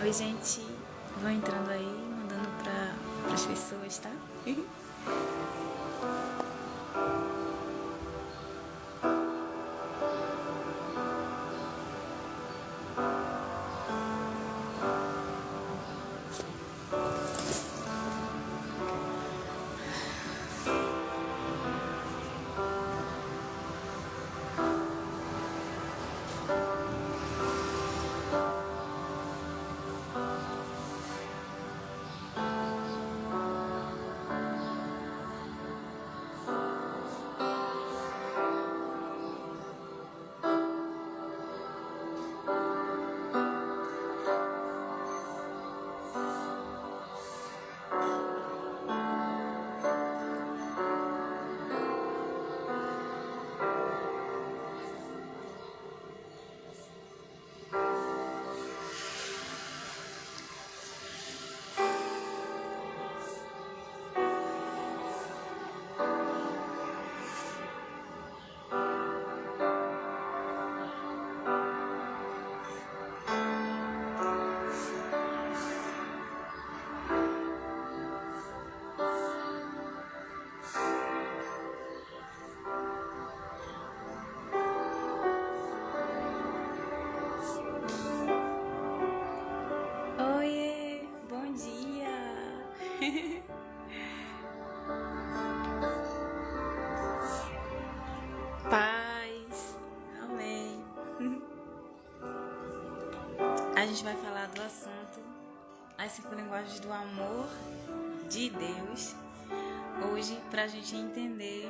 Oi, gente. Vão entrando aí, mandando para as pessoas, tá? Oiê, bom dia. Paz. Amém. A gente vai falar do assunto as 5 linguagens do amor de Deus hoje pra gente entender.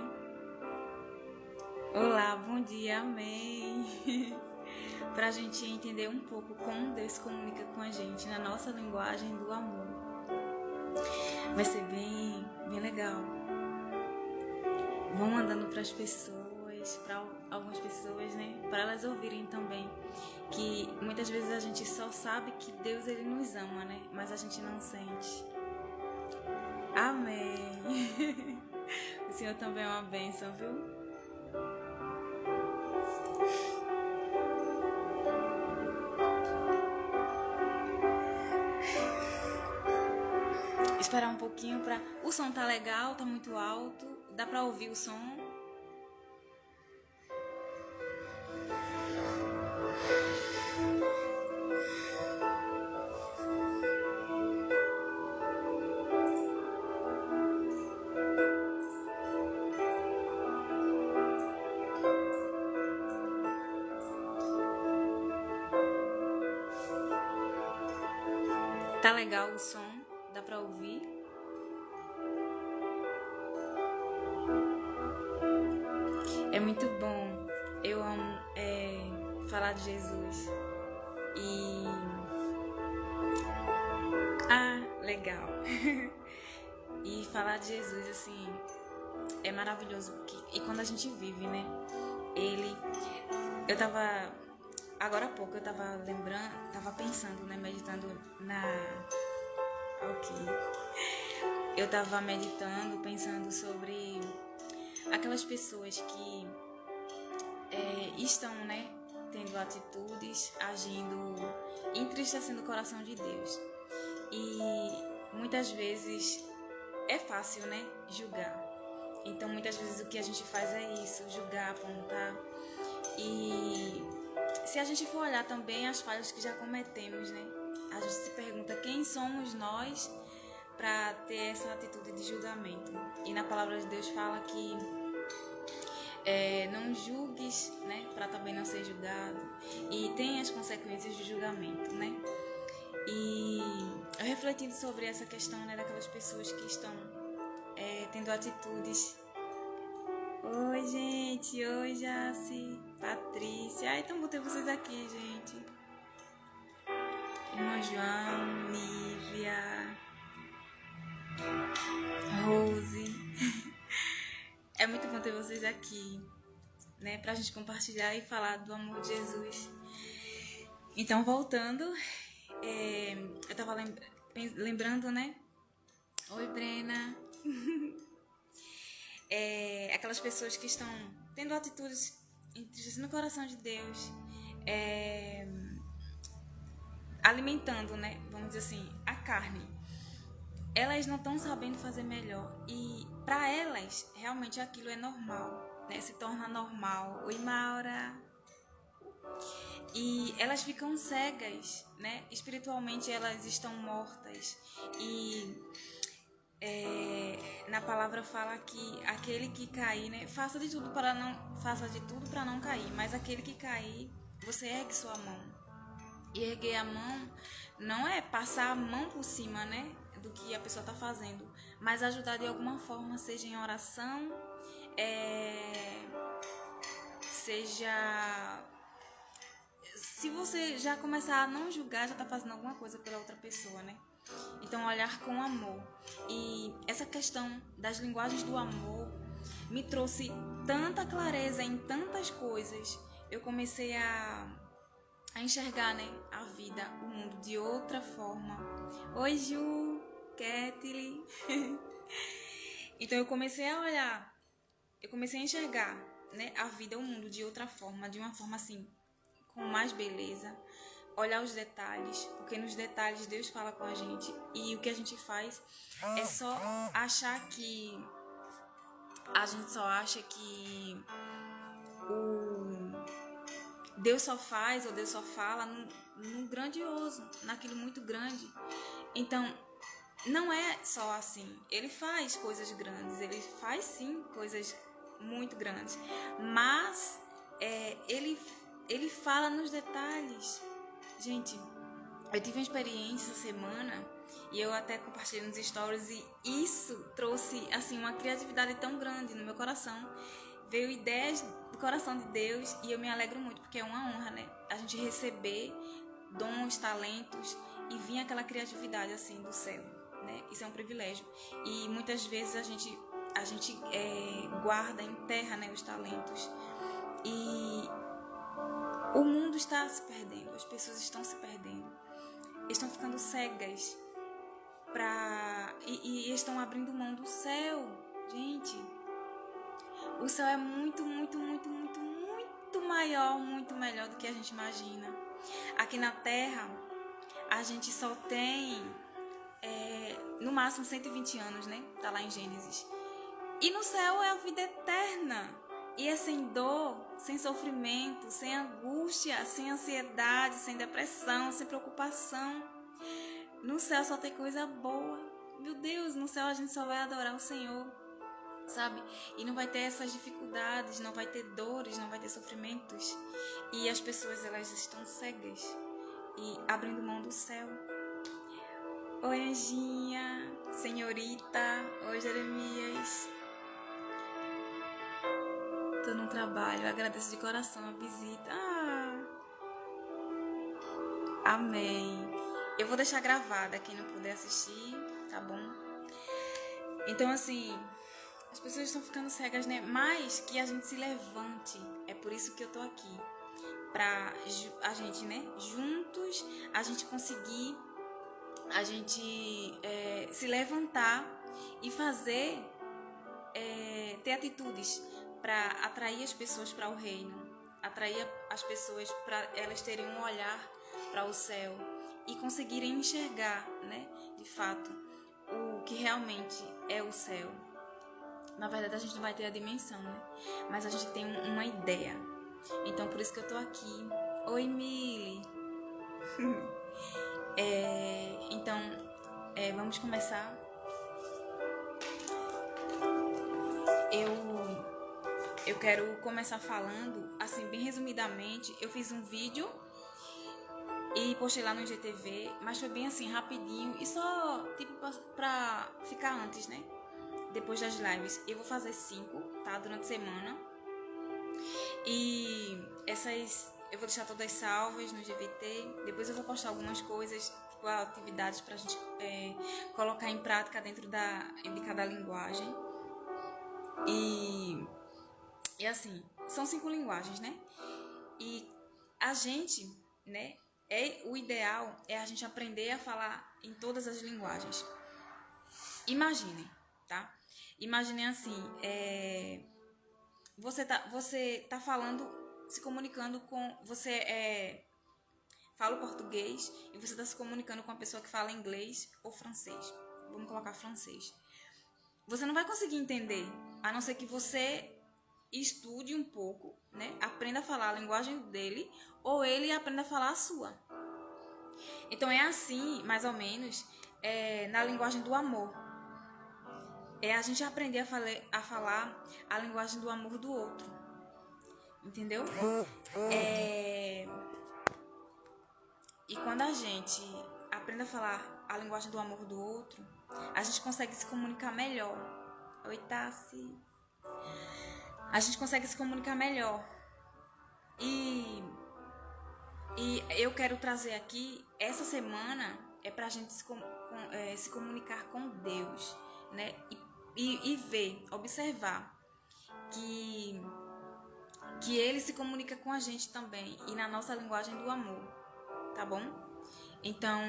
Olá, bom dia, amém. Pra gente entender um pouco como Deus se comunica com a gente na nossa linguagem do amor. Vai ser bem legal. Vão mandando para as pessoas, para algumas pessoas, né? Para elas ouvirem também que muitas vezes a gente só sabe que Deus ele nos ama, né? Mas a gente não sente. Amém. O Senhor também é uma bênção, viu? Esperar um pouquinho pra... O som tá legal, tá muito alto. Dá pra ouvir o som? Tá legal o som? Dá pra ouvir? É muito bom. Eu amo falar de Jesus. E... legal. E falar de Jesus, assim, é maravilhoso. E quando a gente vive, né? Eu tava... Agora há pouco eu tava lembrando, tava pensando, né? Meditando na... Ok. Eu tava meditando, pensando sobre aquelas pessoas que estão, né, tendo atitudes, agindo, entristecendo o coração de Deus. E muitas vezes é fácil, né, julgar. Então muitas vezes o que a gente faz é isso, julgar, apontar. E se a gente for olhar também as falhas que já cometemos, né, a gente se pergunta quem somos nós para ter essa atitude de julgamento. E na palavra de Deus fala que não julgues, né, para também não ser julgado. E tem as consequências do julgamento, né? E eu refletindo sobre essa questão, né, daquelas pessoas que estão tendo atitudes. Oi, gente. Oi, Jaci. Patrícia. Ai, tão bom ter vocês aqui, gente. Irmã João, Nívia, Rose. É muito bom ter vocês aqui, né, pra gente compartilhar e falar do amor de Jesus. Então, voltando, eu tava lembrando, né? Oi, Brena. Aquelas pessoas que estão tendo atitudes entristecendo o coração de Deus, alimentando, né? Vamos dizer assim, a carne. Elas não estão sabendo fazer melhor. E para elas, realmente aquilo é normal, né? Se torna normal. Oi, Maura. E elas ficam cegas, né? Espiritualmente elas estão mortas. E na palavra fala que aquele que cair, né? Faça de tudo para não cair. Mas aquele que cair, você ergue sua mão. E erguer a mão não é passar a mão por cima, né? Do que a pessoa está fazendo, mas ajudar de alguma forma, seja em oração, seja... Se você já começar a não julgar, já está fazendo alguma coisa pela outra pessoa, né? Então, olhar com amor. E essa questão das linguagens do amor me trouxe tanta clareza em tantas coisas. Eu comecei a enxergar, né, a vida, o mundo de outra forma. Oi, Ju, Kathleen. Então, eu comecei a olhar, eu comecei a enxergar, né, a vida, o mundo de outra forma, de uma forma assim, com mais beleza, olhar os detalhes, porque nos detalhes Deus fala com a gente, e o que a gente faz é só achar que a gente só acha que Deus só faz ou Deus só fala no grandioso, naquilo muito grande. Então, não é só assim. Ele faz coisas grandes, ele faz sim coisas muito grandes, mas ele fala nos detalhes. Gente, eu tive uma experiência essa semana e eu até compartilhei nos stories, e isso trouxe assim uma criatividade tão grande no meu coração. Veio ideias do coração de Deus e eu me alegro muito, porque é uma honra, né? A gente receber dons, talentos e vir aquela criatividade assim do céu, né? Isso é um privilégio. E muitas vezes a gente guarda, enterra, né, os talentos. E o mundo está se perdendo, as pessoas estão se perdendo, estão ficando cegas e estão abrindo mão do céu. Gente, o céu é muito, muito, muito, muito, muito maior, muito melhor do que a gente imagina. Aqui na Terra, a gente só tem no máximo 120 anos, né? Tá lá em Gênesis. E no céu é a vida eterna. E é sem dor, sem sofrimento, sem angústia, sem ansiedade, sem depressão, sem preocupação. No céu só tem coisa boa. Meu Deus, no céu a gente só vai adorar o Senhor, sabe? E não vai ter essas dificuldades, não vai ter dores, não vai ter sofrimentos. E as pessoas, elas estão cegas e abrindo mão do céu. Oi, Anjinha, senhorita. Oi, Jeremias. Tô no trabalho, agradeço de coração a visita. Amém. Eu vou deixar gravada, quem não puder assistir, tá bom? Então, assim, as pessoas estão ficando cegas, né? Mas que a gente se levante. É por isso que eu tô aqui. Pra a gente, né? Juntos, a gente conseguir, a gente se levantar e fazer, ter atitudes para atrair as pessoas para o reino, atrair as pessoas para elas terem um olhar para o céu e conseguirem enxergar, né, de fato, o que realmente é o céu. Na verdade, a gente não vai ter a dimensão, né, mas a gente tem uma ideia. Então, por isso que eu tô aqui. Oi, Mili. Então, vamos começar. Eu quero começar falando, assim, bem resumidamente. Eu fiz um vídeo e postei lá no IGTV, mas foi bem assim, rapidinho. E só, tipo, pra ficar antes, né? Depois das lives. Eu vou fazer 5, tá? Durante a semana. E essas, eu vou deixar todas salvas no GVT. Depois eu vou postar algumas coisas, tipo, atividades pra gente colocar em prática dentro de cada linguagem. E assim, são 5 linguagens, né? E a gente, né? O ideal é a gente aprender a falar em todas as linguagens. Imaginem, tá? Imaginem assim, você tá falando, se comunicando com... Você fala o português e você está se comunicando com uma pessoa que fala inglês ou francês. Vamos colocar francês. Você não vai conseguir entender, a não ser que você estude um pouco, né? Aprenda a falar a linguagem dele ou ele aprenda a falar a sua. Então é assim, mais ou menos, na linguagem do amor. É a gente aprender a falar a linguagem do amor do outro. Entendeu? E quando a gente aprende a falar a linguagem do amor do outro, a gente consegue se comunicar melhor. Oi, Tassi. A gente consegue se comunicar melhor. E eu quero trazer aqui, essa semana, pra gente se comunicar com Deus, né? E ver, observar que Ele se comunica com a gente também, e na nossa linguagem do amor, tá bom? Então,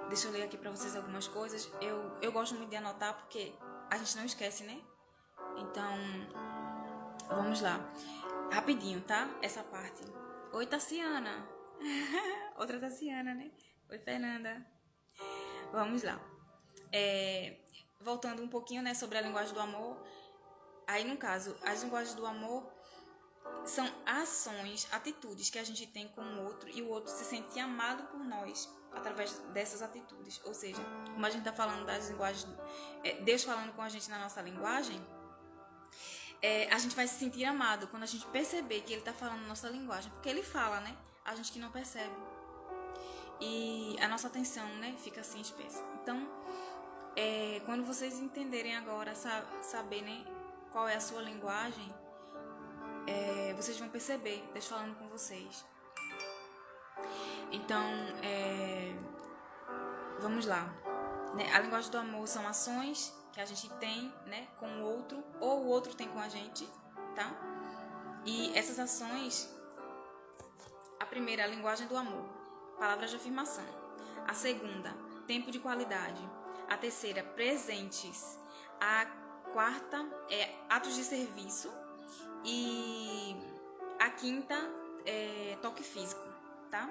deixa eu ler aqui pra vocês algumas coisas. Eu gosto muito de anotar porque a gente não esquece, né? Então, vamos lá. Rapidinho, tá? Essa parte. Oi, Tassiana. Outra Tassiana, né? Oi, Fernanda. Vamos lá. Voltando um pouquinho, né, sobre a linguagem do amor. Aí, no caso, as linguagens do amor são ações, atitudes que a gente tem com o outro e o outro se sente amado por nós através dessas atitudes. Ou seja, como a gente está falando das linguagens, Deus falando com a gente na nossa linguagem, a gente vai se sentir amado quando a gente perceber que Ele está falando na nossa linguagem. Porque Ele fala, né? A gente que não percebe. E a nossa atenção, né, fica assim espessa. Então, quando vocês entenderem agora, saber, né, qual é a sua linguagem, vocês vão perceber Deus falando com vocês. Então, vamos lá. Né? A linguagem do amor são ações que a gente tem, né, com o outro, ou o outro tem com a gente, tá? E essas ações, a primeira, a linguagem do amor, palavras de afirmação. A segunda, tempo de qualidade. A terceira, presentes. A quarta, atos de serviço. E a quinta, toque físico, tá?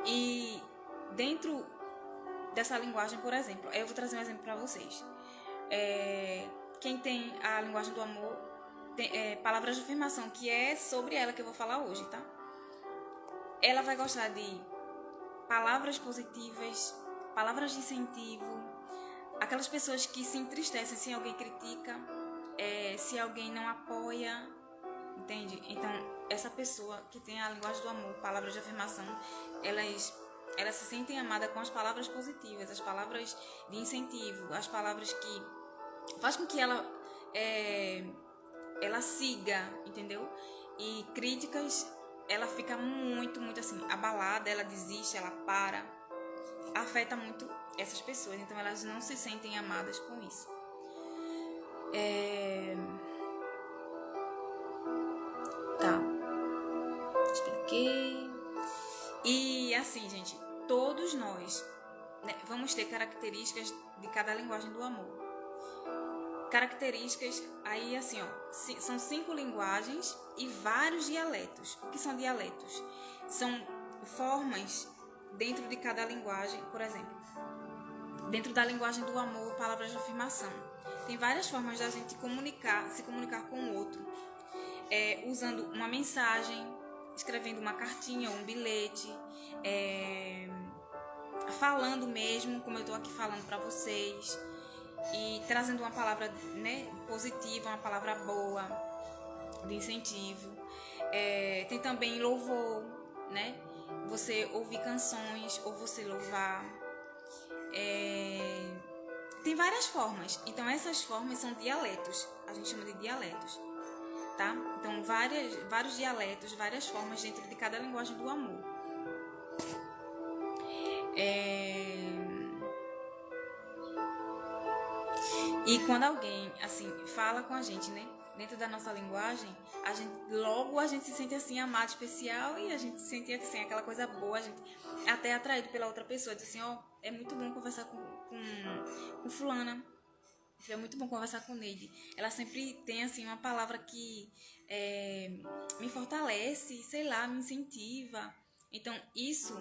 E dentro dessa linguagem, por exemplo, eu vou trazer um exemplo para vocês. Quem tem a linguagem do amor, tem palavras de afirmação, que é sobre ela que eu vou falar hoje, tá? Ela vai gostar de palavras positivas, palavras de incentivo, aquelas pessoas que se entristecem se alguém critica, se alguém não apoia, entende? Então, essa pessoa que tem a linguagem do amor, palavras de afirmação, elas se sentem amadas com as palavras positivas, as palavras de incentivo, as palavras que faz com que ela siga, entendeu? E críticas, ela fica muito, muito assim, abalada, ela desiste, ela para. Afeta muito essas pessoas, então elas não se sentem amadas com isso. Tá. Expliquei. E assim, gente, todos nós, né, vamos ter características de cada linguagem do amor. Características, aí assim, ó, são 5 linguagens e vários dialetos. O que são dialetos? São formas dentro de cada linguagem, por exemplo. Dentro da linguagem do amor, palavras de afirmação. Tem várias formas da gente se comunicar com o outro. Usando uma mensagem, escrevendo uma cartinha ou um bilhete, falando mesmo, como eu estou aqui falando para vocês, e trazendo uma palavra, né, positiva, uma palavra boa, de incentivo. Tem também louvor, né? Você ouvir canções ou você louvar. Tem várias formas. Então, essas formas são dialetos. A gente chama de dialetos. Tá? Então, vários dialetos, várias formas dentro de cada linguagem do amor. E quando alguém, assim, fala com a gente, né? Dentro da nossa linguagem, logo a gente se sente assim, amado, especial, e a gente se sente assim, aquela coisa boa, a gente até atraído pela outra pessoa. Diz assim, ó, é muito bom conversar com fulana. É muito bom conversar com Neide. Ela sempre tem, assim, uma palavra que me fortalece, sei lá, me incentiva. Então, isso,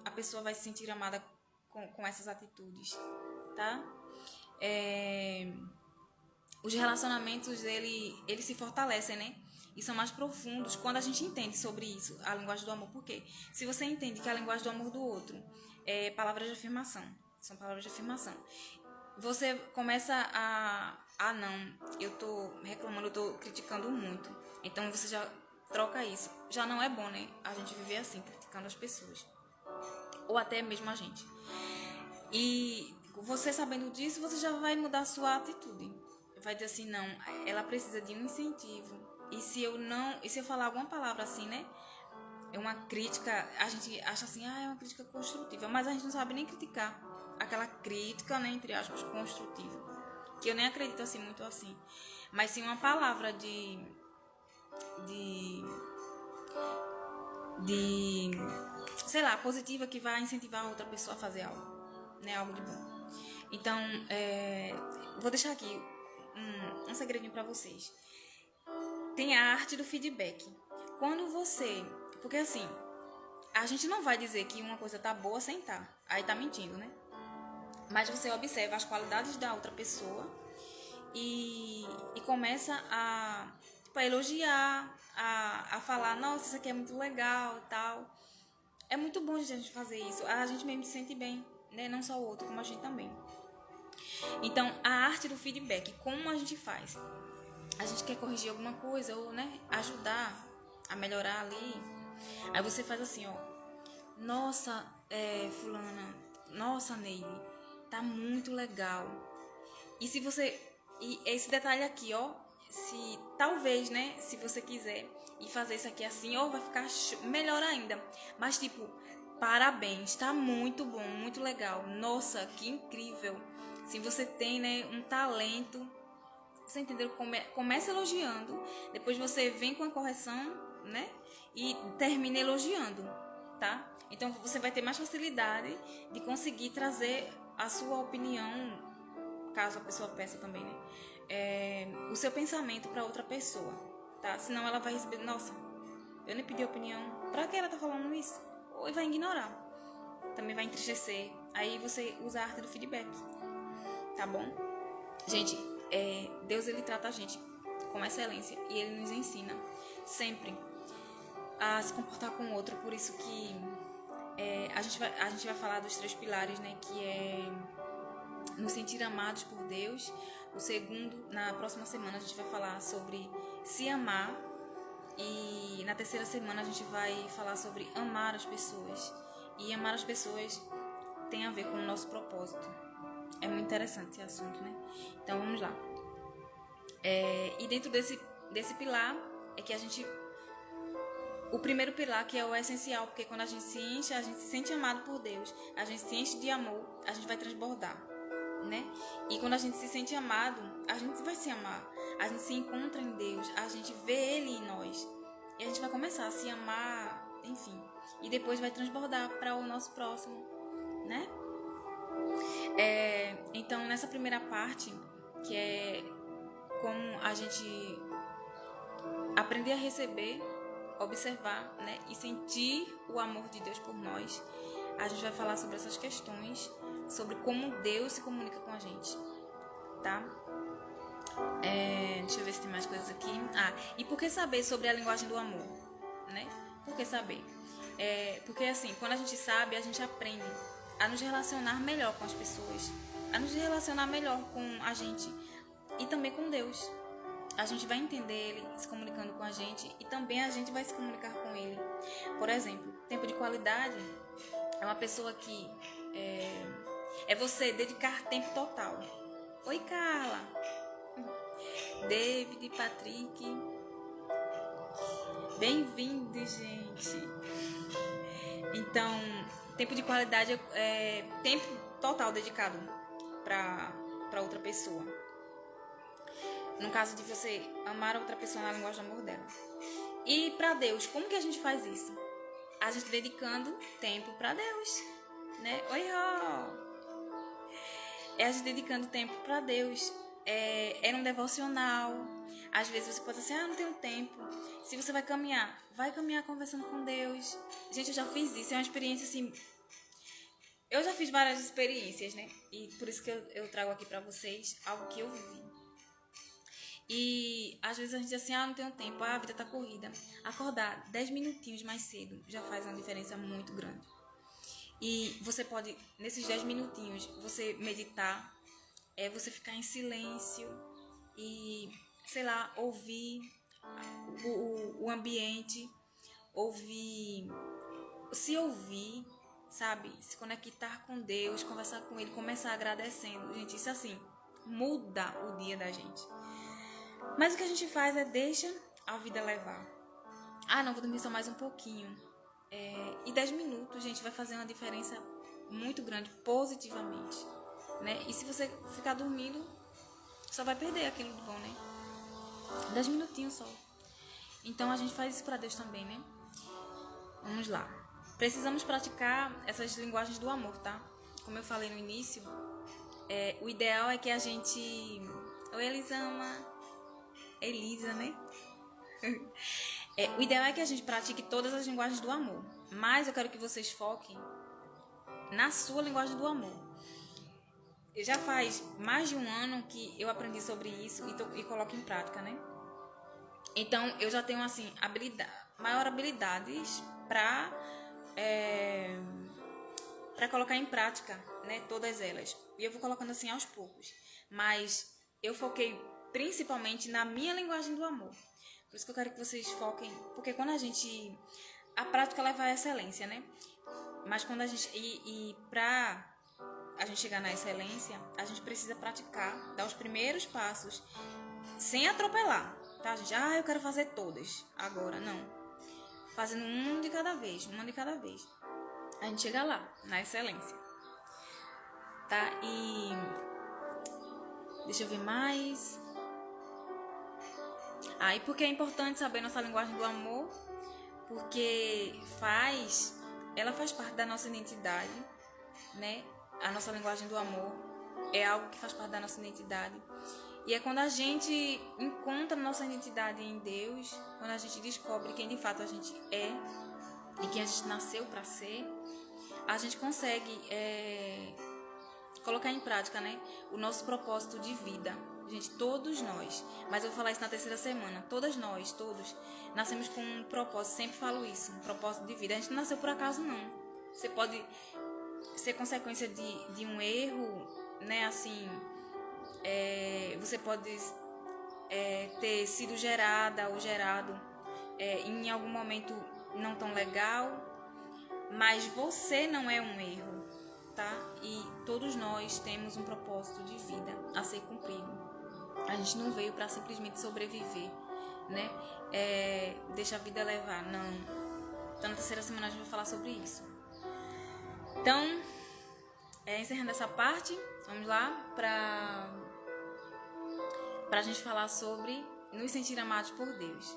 a pessoa vai se sentir amada com essas atitudes, tá? Os relacionamentos, eles se fortalecem, né? E são mais profundos quando a gente entende sobre isso, a linguagem do amor. Por quê? Se você entende que a linguagem do amor do outro é palavras de afirmação, são palavras de afirmação, você começa não, eu tô reclamando, eu tô criticando muito. Então você já troca isso. Já não é bom, né? A gente viver assim, criticando as pessoas. Ou até mesmo a gente. E você sabendo disso, você já vai mudar a sua atitude. Vai dizer assim, não, ela precisa de um incentivo. E se eu falar alguma palavra assim, né? É uma crítica, a gente acha assim, é uma crítica construtiva, mas a gente não sabe nem criticar aquela crítica, né, entre aspas, construtiva. Que eu nem acredito assim muito assim. Mas sim uma palavra de sei lá, positiva, que vai incentivar a outra pessoa a fazer algo, né, algo de bom. Então, vou deixar aqui um segredinho pra vocês. Tem a arte do feedback. Quando você... Porque assim, a gente não vai dizer que uma coisa tá boa sem tá. Aí tá mentindo, né? Mas você observa as qualidades da outra pessoa e começa a elogiar, a falar, nossa, isso aqui é muito legal e tal. É muito bom a gente fazer isso. A gente mesmo se sente bem, né? Não só o outro, como a gente também. Então, a arte do feedback, como a gente faz? A gente quer corrigir alguma coisa ou, né, ajudar a melhorar ali. Aí você faz assim, ó. Nossa, fulana, nossa, Neide, tá muito legal. E se você... E esse detalhe aqui, ó, se talvez, né, se você quiser e fazer isso aqui assim, ó, vai ficar melhor ainda. Mas, tipo, parabéns, tá muito bom, muito legal. Nossa, que incrível. Se você tem, né, um talento, você entendeu? Começa elogiando, depois você vem com a correção, né, e termina elogiando, tá? Então, você vai ter mais facilidade de conseguir trazer a sua opinião, caso a pessoa peça também, né? O seu pensamento para outra pessoa, tá? Senão ela vai receber, nossa, eu nem pedi opinião, pra que ela tá falando isso? Ou vai ignorar, também vai entristecer. Aí você usa a arte do feedback, tá bom? Gente, Deus, ele trata a gente com excelência e ele nos ensina sempre a se comportar com o outro. Por isso que a gente vai falar dos 3 pilares, né? Que é nos sentir amados por Deus. O segundo, na próxima semana, a gente vai falar sobre se amar. E na terceira semana a gente vai falar sobre amar as pessoas. E amar as pessoas tem a ver com o nosso propósito. É muito interessante esse assunto, né? Então vamos lá. E dentro desse pilar é que a gente... O primeiro pilar, que é o essencial, porque quando a gente se enche, a gente se sente amado por Deus, a gente se enche de amor, a gente vai transbordar, né? E quando a gente se sente amado, a gente vai se amar, a gente se encontra em Deus, a gente vê Ele em nós, e a gente vai começar a se amar, enfim, e depois vai transbordar para o nosso próximo, né? Então, nessa primeira parte, que é como a gente aprender a receber, observar, né, e sentir o amor de Deus por nós, a gente vai falar sobre essas questões, sobre como Deus se comunica com a gente, tá? Deixa eu ver se tem mais coisas aqui. E por que saber sobre a linguagem do amor, né? Por que saber? Porque assim, quando a gente sabe, a gente aprende a nos relacionar melhor com as pessoas, a nos relacionar melhor com a gente e também com Deus. A gente vai entender Ele se comunicando com a gente e também a gente vai se comunicar com Ele. Por exemplo, tempo de qualidade é uma pessoa que é você dedicar tempo total. Oi, Carla, David, Patrick, bem-vindos, gente. Então, tempo de qualidade é tempo total dedicado para outra pessoa. No caso de você amar a outra pessoa na linguagem do amor dela. E para Deus, como que a gente faz isso? A gente dedicando tempo para Deus, né? Oi, Ró! A gente dedicando tempo para Deus. É num devocional. Às vezes você pode dizer assim, não tenho tempo. Se você vai caminhar conversando com Deus. Gente, eu já fiz isso, é uma experiência assim... Eu já fiz várias experiências, né? E por isso que eu trago aqui pra vocês algo que eu vivi. E às vezes a gente diz assim, não tenho tempo, a vida tá corrida. Acordar 10 minutinhos mais cedo já faz uma diferença muito grande. E você pode, nesses 10 minutinhos, você meditar, você ficar em silêncio e, sei lá, ouvir o ambiente, se ouvir, sabe? Se conectar com Deus, conversar com Ele, começar agradecendo. Gente, isso assim, muda o dia da gente. Mas o que a gente faz é deixa a vida levar. Não, vou dormir só mais um pouquinho. E 10 minutos, gente, vai fazer uma diferença muito grande, positivamente, né? E se você ficar dormindo, só vai perder aquilo de bom, né? 10 minutinhos só. Então a gente faz isso pra Deus também, né? Vamos lá. Precisamos praticar essas linguagens do amor, tá? Como eu falei no início, o ideal é que a gente... Oi, Elisa, né? O ideal é que a gente pratique todas as linguagens do amor. Mas eu quero que vocês foquem na sua linguagem do amor. Já faz mais de um ano que eu aprendi sobre isso e coloco em prática, né? Então, eu já tenho, assim, maior habilidades para colocar em prática, né? Todas elas. E eu vou colocando, assim, aos poucos. Mas eu foquei principalmente na minha linguagem do amor. Por isso que eu quero que vocês foquem, porque quando a prática leva à excelência, né? Mas quando pra a gente chegar na excelência, a gente precisa praticar, dar os primeiros passos, sem atropelar, tá, gente? Eu quero fazer todas agora, não. Fazendo uma de cada vez. A gente chega lá, na excelência. Tá? E... deixa eu ver mais... e por que é importante saber nossa linguagem do amor? Porque ela faz parte da nossa identidade, né? A nossa linguagem do amor é algo que faz parte da nossa identidade. E é quando a gente encontra nossa identidade em Deus, quando a gente descobre quem de fato a gente é e quem a gente nasceu para ser, a gente consegue colocar em prática, né, o nosso propósito de vida. Gente, todos nós, mas eu vou falar isso na terceira semana, todos nascemos com um propósito, sempre falo isso, um propósito de vida. A gente não nasceu por acaso, não. Você pode ser consequência de um erro, né, assim, você pode ter sido gerada ou gerado em algum momento não tão legal, mas você não é um erro, tá? E todos nós temos um propósito de vida a ser cumprido. A gente não veio para simplesmente sobreviver, né? Deixa a vida levar, não. Então, na terceira semana a gente vai falar sobre isso. Então, encerrando essa parte, vamos lá para a gente falar sobre nos sentir amados por Deus.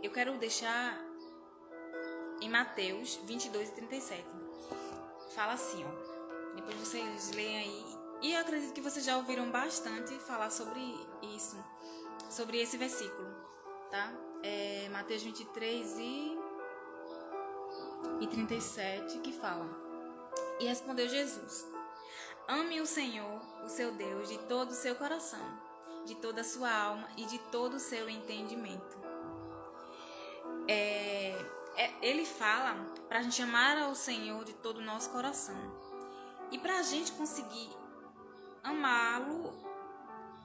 Eu quero deixar em Mateus 22:37. Fala assim, ó. Depois vocês leem aí. E eu acredito que vocês já ouviram bastante falar sobre isso, sobre esse versículo, tá? Mateus 23:37, que fala: E respondeu Jesus: Ame o Senhor, o seu Deus, de todo o seu coração, de toda a sua alma e de todo o seu entendimento. Ele fala para a gente amar ao Senhor de todo o nosso coração. E para a gente conseguir amá-lo,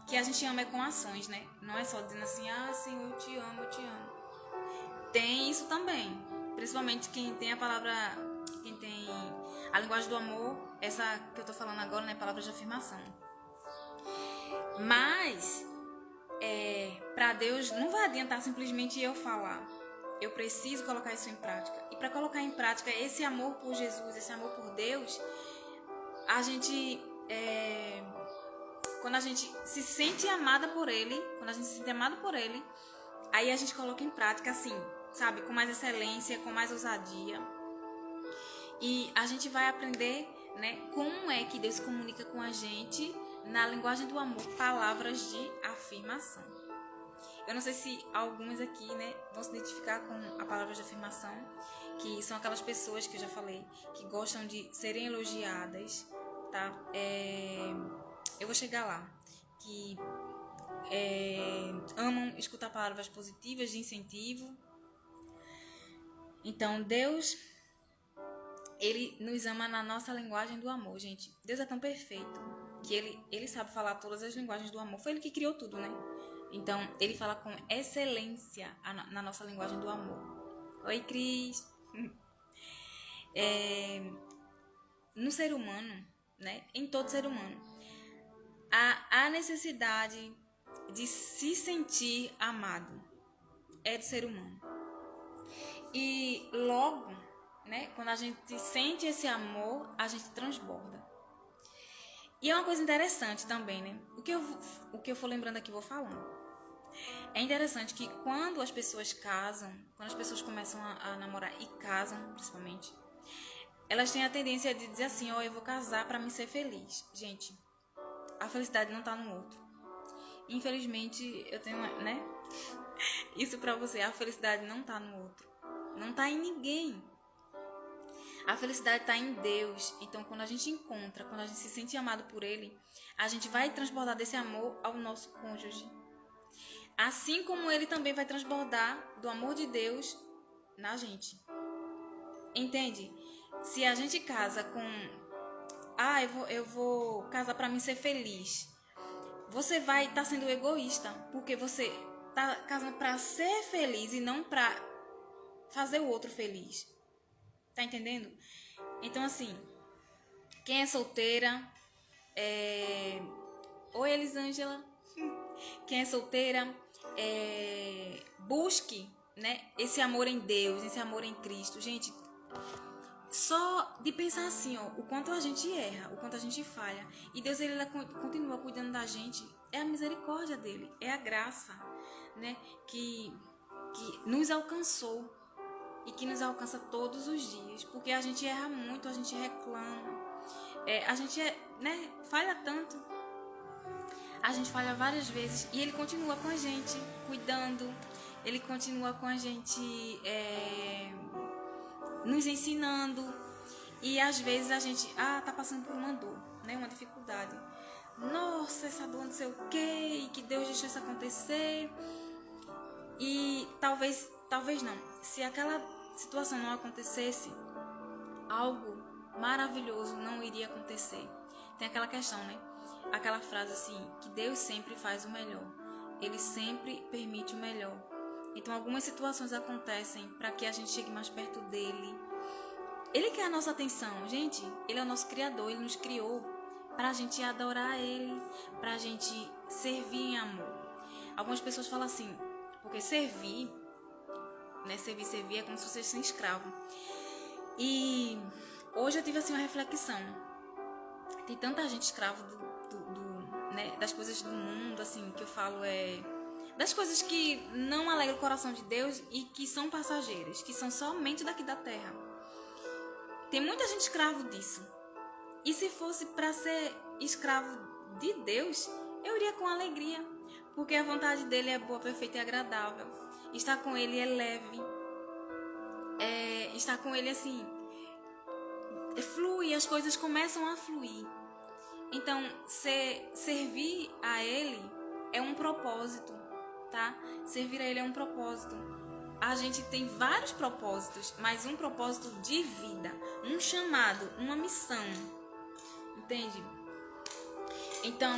que a gente ama com ações, né? Não é só dizendo assim, Senhor, eu te amo, eu te amo. Tem isso também. Principalmente quem tem quem tem a linguagem do amor, essa que eu tô falando agora, né? Palavra de afirmação. Mas, para Deus, não vai adiantar simplesmente eu falar. Eu preciso colocar isso em prática. E para colocar em prática esse amor por Jesus, esse amor por Deus, a gente... quando a gente se sente amada por Ele, aí a gente coloca em prática assim, sabe, com mais excelência, com mais ousadia. E a gente vai aprender, né, como é que Deus comunica com a gente, na linguagem do amor, palavras de afirmação. Eu não sei se algumas aqui, né, vão se identificar com a palavra de afirmação, que são aquelas pessoas que eu já falei, que gostam de serem elogiadas, tá? Eu vou chegar lá, que amam escutar palavras positivas de incentivo. Então, Deus, Ele nos ama na nossa linguagem do amor, gente. Deus é tão perfeito que Ele sabe falar todas as linguagens do amor. Foi Ele que criou tudo, né? Então, Ele fala com excelência na nossa linguagem do amor. Oi, Cris! No ser humano, né? Em todo ser humano, há necessidade de se sentir amado. É do ser humano. E logo, né, quando a gente sente esse amor, a gente transborda. E é uma coisa interessante também, né? O que eu for lembrando aqui, vou falando. É interessante que quando as pessoas casam, quando as pessoas começam a namorar e casam, principalmente, elas têm a tendência de dizer assim, eu vou casar pra me ser feliz. Gente, a felicidade não tá no outro. Infelizmente, eu tenho, né? Isso pra você, a felicidade não tá no outro. Não tá em ninguém. A felicidade está em Deus. Então, quando a gente encontra, quando a gente se sente amado por Ele, a gente vai transbordar desse amor ao nosso cônjuge. Assim como Ele também vai transbordar do amor de Deus na gente. Entende? Se a gente casa com... eu vou casar para mim ser feliz. Você vai estar sendo egoísta. Porque você está casando para ser feliz e não para fazer o outro feliz. Tá entendendo? Então, assim, quem é solteira, Oi, Elisângela. Quem é solteira, busque, né, esse amor em Deus, esse amor em Cristo. Gente, só de pensar assim, o quanto a gente erra, o quanto a gente falha. E Deus, Ele continua cuidando da gente. É a misericórdia dEle, é a graça, né, que nos alcançou. E que nos alcança todos os dias. Porque a gente erra muito, a gente reclama. A gente né, falha tanto. A gente falha várias vezes. E Ele continua com a gente, cuidando. Ele continua com a gente, nos ensinando. E às vezes a gente tá passando por uma dor, né, uma dificuldade. Nossa, essa dor não sei o quê. E que Deus deixou isso acontecer. E talvez não. Se aquela situação não acontecesse, algo maravilhoso não iria acontecer. Tem aquela questão, né? Aquela frase assim, que Deus sempre faz o melhor. Ele sempre permite o melhor. Então algumas situações acontecem para que a gente chegue mais perto dele. Ele quer a nossa atenção, gente. Ele é o nosso Criador, Ele nos criou para a gente adorar Ele, para a gente servir em amor. Algumas pessoas falam assim, porque servir, né, servir é como se você fosse um escravo. E hoje eu tive assim uma reflexão. Tem tanta gente escrava né, das coisas do mundo, assim, que eu falo das coisas que não alegram o coração de Deus e que são passageiras, que são somente daqui da terra. Tem muita gente escravo disso. E se fosse para ser escravo de Deus, eu iria com alegria, porque a vontade dele é boa, perfeita e agradável. Estar com Ele é leve. Estar com Ele, assim, flui, as coisas começam a fluir. Então, servir a Ele é um propósito, tá? Servir a Ele é um propósito. A gente tem vários propósitos, mas um propósito de vida, um chamado, uma missão. Entende? Então,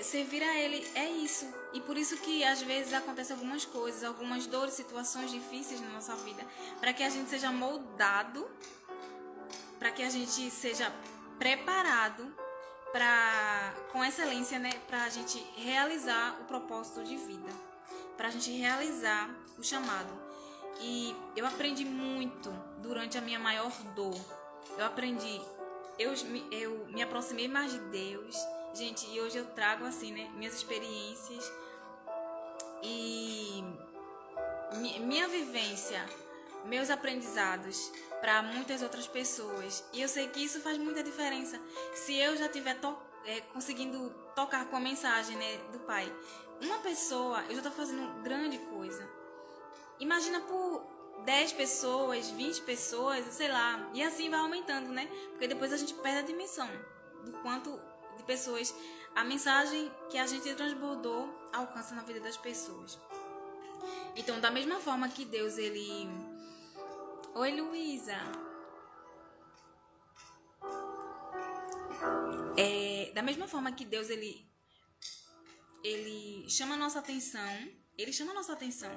servir a Ele é isso. E por isso que às vezes acontecem algumas coisas, algumas dores, situações difíceis na nossa vida, para que a gente seja moldado, para que a gente seja preparado com excelência, né, para a gente realizar o propósito de vida, para a gente realizar o chamado. E eu aprendi muito durante a minha maior dor. Eu me aproximei mais de Deus. Gente, e hoje eu trago assim, né, minhas experiências e minha vivência, meus aprendizados para muitas outras pessoas. E eu sei que isso faz muita diferença. Se eu já tiver conseguindo tocar com a mensagem, né, do Pai. Uma pessoa, eu já estou fazendo grande coisa. Imagina por 10 pessoas, 20 pessoas, sei lá. E assim vai aumentando, né? Porque depois a gente perde a dimensão do quanto de pessoas a mensagem que a gente transbordou alcança na vida das pessoas. Então, da mesma forma que Deus, ele... Oi, Luísa. Da mesma forma que Deus, ele chama a nossa atenção. Ele chama a nossa atenção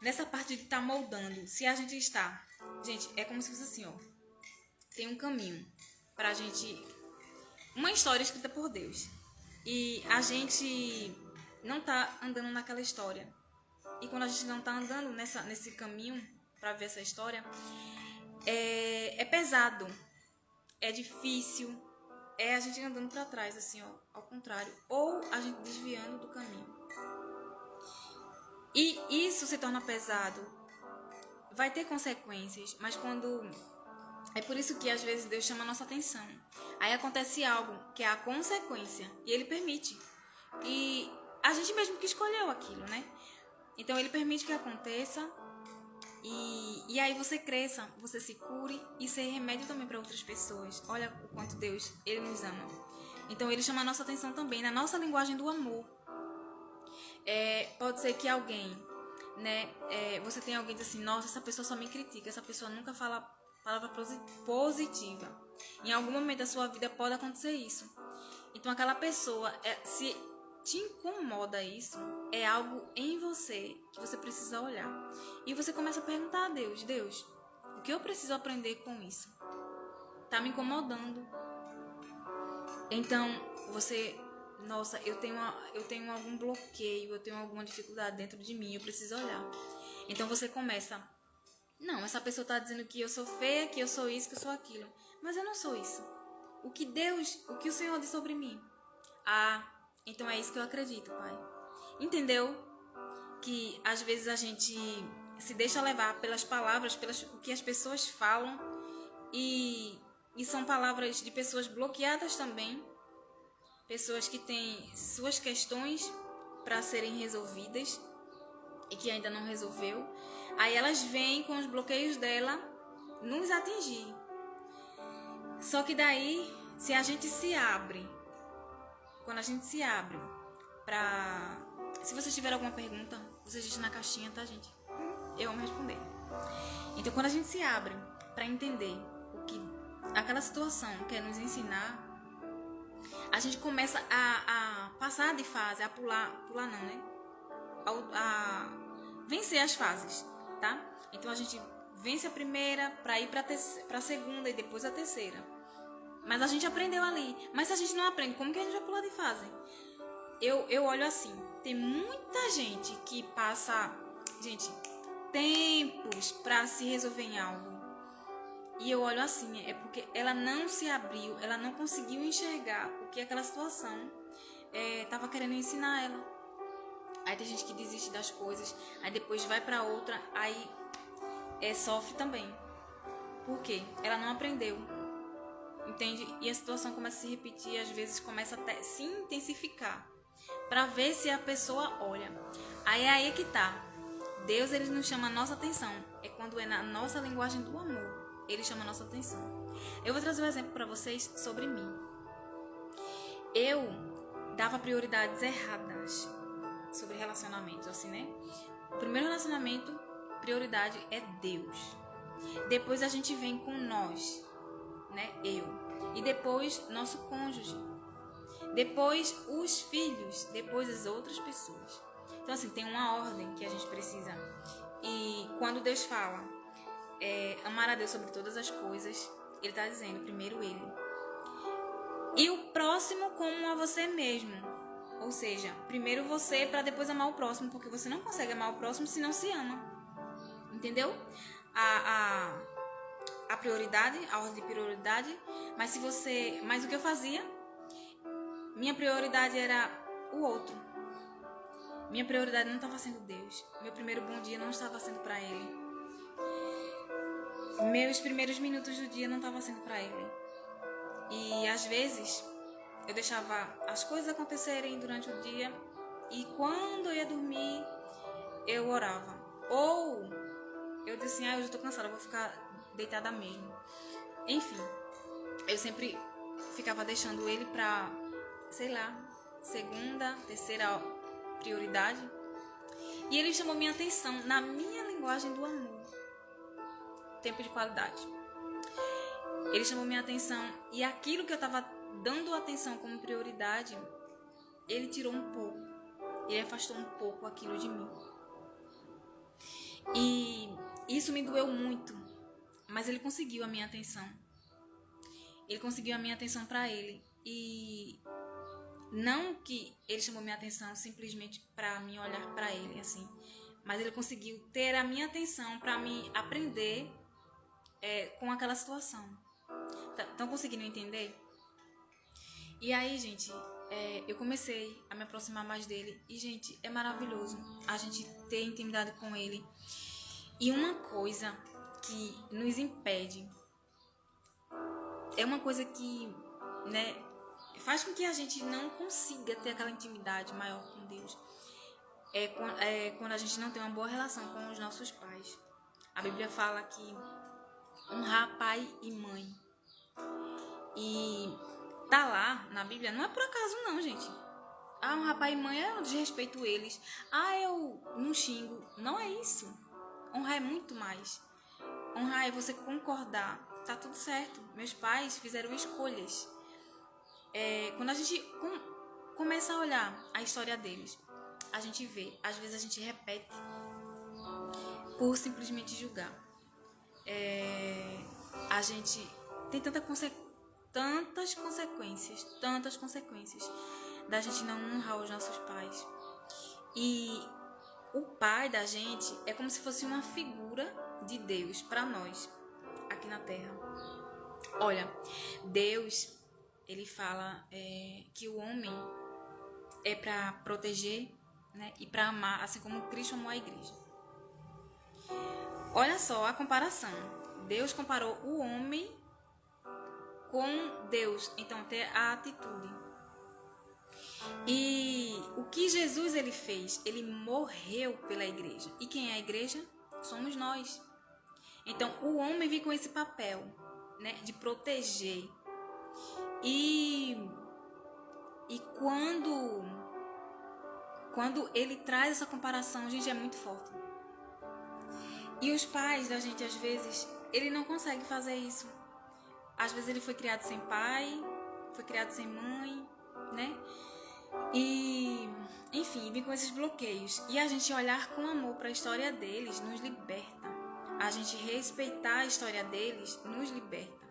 nessa parte de estar moldando. Se a gente está... Gente, é como se fosse assim, ó. Tem um caminho pra gente... Uma história escrita por Deus. E a gente não tá andando naquela história. E quando a gente não tá andando nesse caminho pra ver essa história, é pesado. É difícil. É a gente andando pra trás, assim, ó. Ao contrário. Ou a gente desviando do caminho. E isso se torna pesado. Vai ter consequências. Mas quando... É por isso que às vezes Deus chama a nossa atenção. Aí acontece algo que é a consequência. E Ele permite. E a gente mesmo que escolheu aquilo, né? Então Ele permite que aconteça. E aí você cresça, você se cure e ser remédio também para outras pessoas. Olha o quanto Deus, Ele nos ama. Então Ele chama a nossa atenção também na nossa linguagem do amor. Pode ser que alguém, né? Você tem alguém que diz assim, nossa, essa pessoa só me critica, essa pessoa nunca fala palavra positiva. Em algum momento da sua vida pode acontecer isso. Então aquela pessoa, se te incomoda isso, é algo em você que você precisa olhar. E você começa a perguntar a Deus, Deus, o que eu preciso aprender com isso? Tá me incomodando. Então você, nossa, eu tenho algum bloqueio, eu tenho alguma dificuldade dentro de mim, eu preciso olhar. Então você começa, não, essa pessoa tá dizendo que eu sou feia, que eu sou isso, que eu sou aquilo. Mas eu não sou isso. O que o Senhor diz sobre mim? Então é isso que eu acredito, Pai. Entendeu? Que às vezes a gente se deixa levar pelas palavras, o que as pessoas falam. E são palavras de pessoas bloqueadas também. Pessoas que têm suas questões para serem resolvidas e que ainda não resolveu. Aí elas vêm com os bloqueios dela nos atingir. Só que daí, se a gente se abre, quando a gente se abre pra... Se você tiver alguma pergunta, você diz na caixinha, tá, gente? Eu vou responder. Então, quando a gente se abre pra entender o que aquela situação quer nos ensinar, a gente começa a passar de fase, a pular não, né? A vencer as fases, tá? Então, a gente vence a primeira pra ir pra segunda e depois a terceira. Mas a gente aprendeu ali. Mas se a gente não aprende, como que a gente vai pular de fase? Eu olho assim. Tem muita gente que passa, gente, tempos pra se resolver em algo. E eu olho assim, é porque ela não se abriu, ela não conseguiu enxergar o que aquela situação tava querendo ensinar ela. Aí tem gente que desiste das coisas, aí depois vai pra outra, aí sofre também. Por quê? Ela não aprendeu. Entende? E a situação começa a se repetir, às vezes começa até se intensificar, para ver se a pessoa olha. Aí é aí que tá. Deus, ele nos chama a nossa atenção. É quando é na nossa linguagem do amor, ele chama a nossa atenção. Eu vou trazer um exemplo para vocês sobre mim. Eu dava prioridades erradas sobre relacionamentos, assim, né? O primeiro relacionamento, prioridade é Deus. Depois a gente vem com nós, né? E depois nosso cônjuge, depois os filhos, depois as outras pessoas. Então assim, tem uma ordem que a gente precisa. E quando Deus fala amar a Deus sobre todas as coisas, Ele está dizendo primeiro Ele e o próximo como a você mesmo. Ou seja, primeiro você para depois amar o próximo, porque você não consegue amar o próximo se não se ama. Entendeu? A prioridade, a ordem de prioridade. Mas o que eu fazia? Minha prioridade era o outro. Minha prioridade não estava sendo Deus. Meu primeiro bom dia não estava sendo para Ele. Meus primeiros minutos do dia não estavam sendo para Ele. E às vezes eu deixava as coisas acontecerem durante o dia e quando eu ia dormir, eu orava. Ou eu disse assim, hoje eu tô cansada, eu vou ficar deitada mesmo. Enfim, eu sempre ficava deixando ele pra, sei lá, segunda, terceira prioridade. E ele chamou minha atenção na minha linguagem do amor. Tempo de qualidade. Ele chamou minha atenção e aquilo que eu estava dando atenção como prioridade, ele tirou um pouco. Ele afastou um pouco aquilo de mim. E isso me doeu muito, mas ele conseguiu a minha atenção. Ele conseguiu a minha atenção para ele. E não que ele chamou minha atenção simplesmente para mim olhar para ele, assim, mas ele conseguiu ter a minha atenção para me aprender com aquela situação. Estão conseguindo entender? E aí, gente, eu comecei a me aproximar mais dele. E, gente, é maravilhoso a gente ter intimidade com ele. E uma coisa que nos impede, é uma coisa que, né, faz com que a gente não consiga ter aquela intimidade maior com Deus. É quando a gente não tem uma boa relação com os nossos pais. A Bíblia fala que honrar pai e mãe. E tá lá na Bíblia, não é por acaso não, gente. Honrar pai e mãe, eu desrespeito eles. Eu não xingo. Não é isso. Honrar é muito mais. Honrar é você concordar. Tá tudo certo. Meus pais fizeram escolhas. Quando a gente começa a olhar a história deles, a gente vê, às vezes a gente repete por simplesmente julgar. A gente tem tantas consequências da gente não honrar os nossos pais. E o pai da gente é como se fosse uma figura de Deus para nós aqui na Terra. Olha, Deus, ele fala que o homem é para proteger, né, e para amar, assim como Cristo amou a igreja. Olha só a comparação. Deus comparou o homem com Deus, então ter a atitude. E o que Jesus ele fez? Ele morreu pela igreja. E quem é a igreja? Somos nós. Então o homem vem com esse papel, né, de proteger. E quando ele traz essa comparação, gente, é muito forte. E os pais da gente, às vezes, ele não consegue fazer isso. Às vezes ele foi criado sem pai, foi criado sem mãe, né? E, enfim, vem com esses bloqueios. E a gente olhar com amor para a história deles nos liberta. A gente respeitar a história deles nos liberta.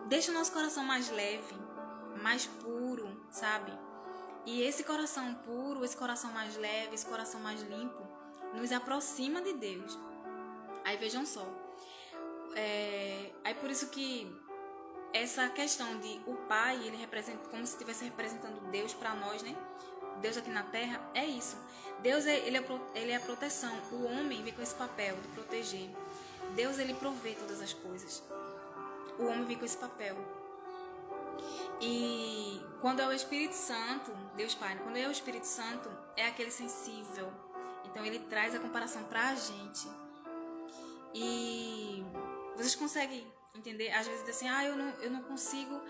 Deixa o nosso coração mais leve, mais puro, sabe? E esse coração puro, esse coração mais leve, esse coração mais limpo, nos aproxima de Deus. Aí vejam só. Aí por isso que essa questão de o pai, ele representa como se estivesse representando Deus para nós, né? Deus aqui na terra, é isso. Deus, ele é a proteção. O homem vem com esse papel de proteger. Deus, ele provê todas as coisas. O homem vem com esse papel. E quando é o Espírito Santo, Deus Pai, quando é o Espírito Santo, é aquele sensível. Então ele traz a comparação pra gente. E vocês conseguem entender? Às vezes assim, eu não consigo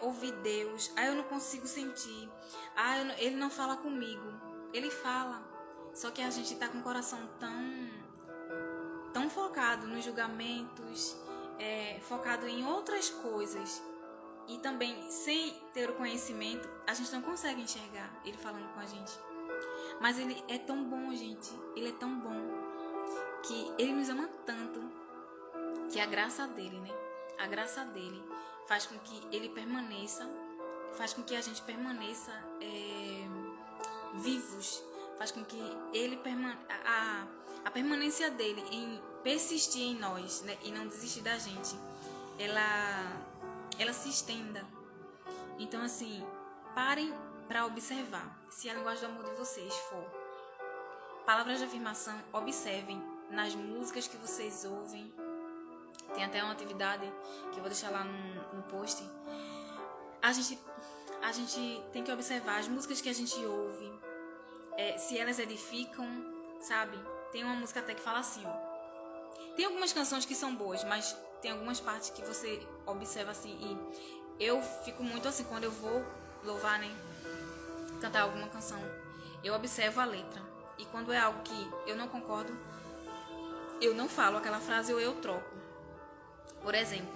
ouvir Deus. Eu não consigo sentir. Ele não fala comigo. Ele fala. Só que a gente tá com o coração tão focado nos julgamentos, focado em outras coisas. E também, sem ter o conhecimento, a gente não consegue enxergar ele falando com a gente. Mas ele é tão bom, gente. Ele é tão bom que ele nos ama tanto que a graça dele, né? A graça dele faz com que ele permaneça, faz com que a gente permaneça vivos. Faz com que ele a permanência dele em persistir em nós, né? E não desistir da gente. Ela se estenda. Então, assim, parem para observar. Se a linguagem do amor de vocês for palavras de afirmação, observem nas músicas que vocês ouvem. Tem até uma atividade que eu vou deixar lá no post. a gente tem que observar as músicas que a gente ouve, se elas edificam, sabe? Tem uma música até que fala assim, ó. Tem algumas canções que são boas, mas tem algumas partes que você observa assim, e eu fico muito assim, quando eu vou louvar, né, cantar alguma canção, eu observo a letra. E quando é algo que eu não concordo, eu não falo aquela frase ou eu troco. Por exemplo,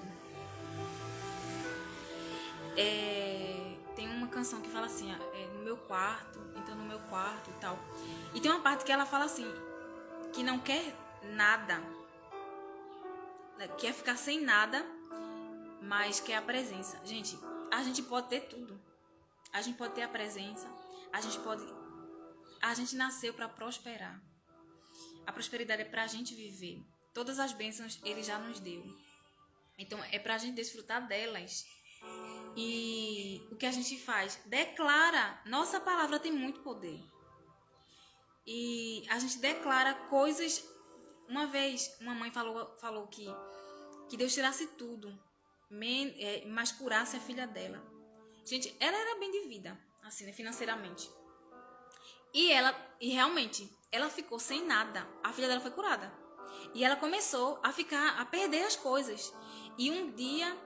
tem uma canção que fala assim, no meu quarto, entrando no meu quarto e tal. E tem uma parte que ela fala assim, que não quer nada, quer ficar sem nada, mas quer a presença. Gente, a gente pode ter tudo. A gente pode ter a presença, a gente nasceu para prosperar. A prosperidade é para a gente viver. Todas as bênçãos Ele já nos deu. Então é para a gente desfrutar delas. E o que a gente faz? Declara. Nossa palavra tem muito poder. E a gente declara coisas. Uma vez, uma mãe falou que Deus tirasse tudo, mas curasse a filha dela. Gente, ela era bem de vida, assim, né, financeiramente. E realmente, ela ficou sem nada. A filha dela foi curada. E ela começou a perder as coisas. E um dia,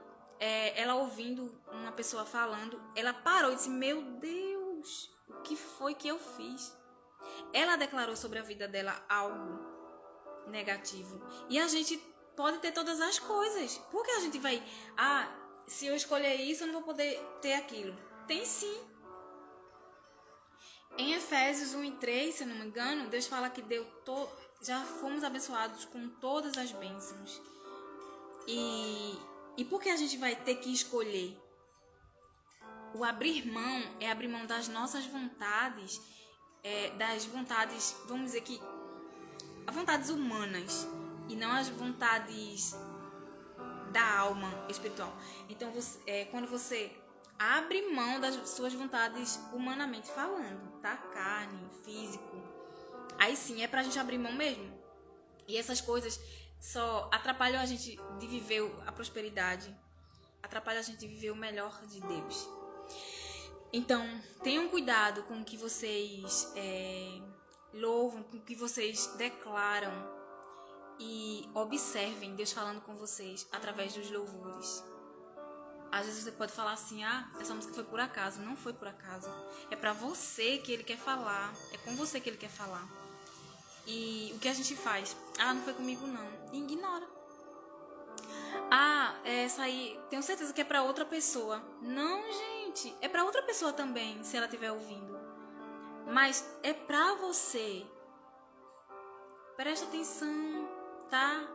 ela ouvindo uma pessoa falando, ela parou e disse, meu Deus, o que foi que eu fiz? Ela declarou sobre a vida dela algo negativo. E a gente pode ter todas as coisas. Por que a gente vai... se eu escolher isso, eu não vou poder ter aquilo. Tem sim. Em Efésios 1:3, se eu não me engano, Deus fala que já fomos abençoados com todas as bênçãos. E por que a gente vai ter que escolher? O abrir mão é abrir mão das nossas vontades, das vontades, vamos dizer que, as vontades humanas e não as vontades da alma espiritual. Então, quando você abre mão das suas vontades humanamente falando, tá? Carne, físico. Aí sim, é pra gente abrir mão mesmo. E essas coisas só atrapalham a gente de viver a prosperidade. Atrapalham a gente de viver o melhor de Deus. Então, tenham cuidado com o que vocês louvam, com o que vocês declaram. E observem Deus falando com vocês através dos louvores. Às vezes você pode falar assim, essa música foi por acaso. Não foi por acaso. É pra você que Ele quer falar. É com você que Ele quer falar. E o que a gente faz? Não foi comigo não. E ignora. Essa aí, tenho certeza que é pra outra pessoa. Não, gente. É pra outra pessoa também, se ela estiver ouvindo. Mas é pra você. Presta atenção, tá?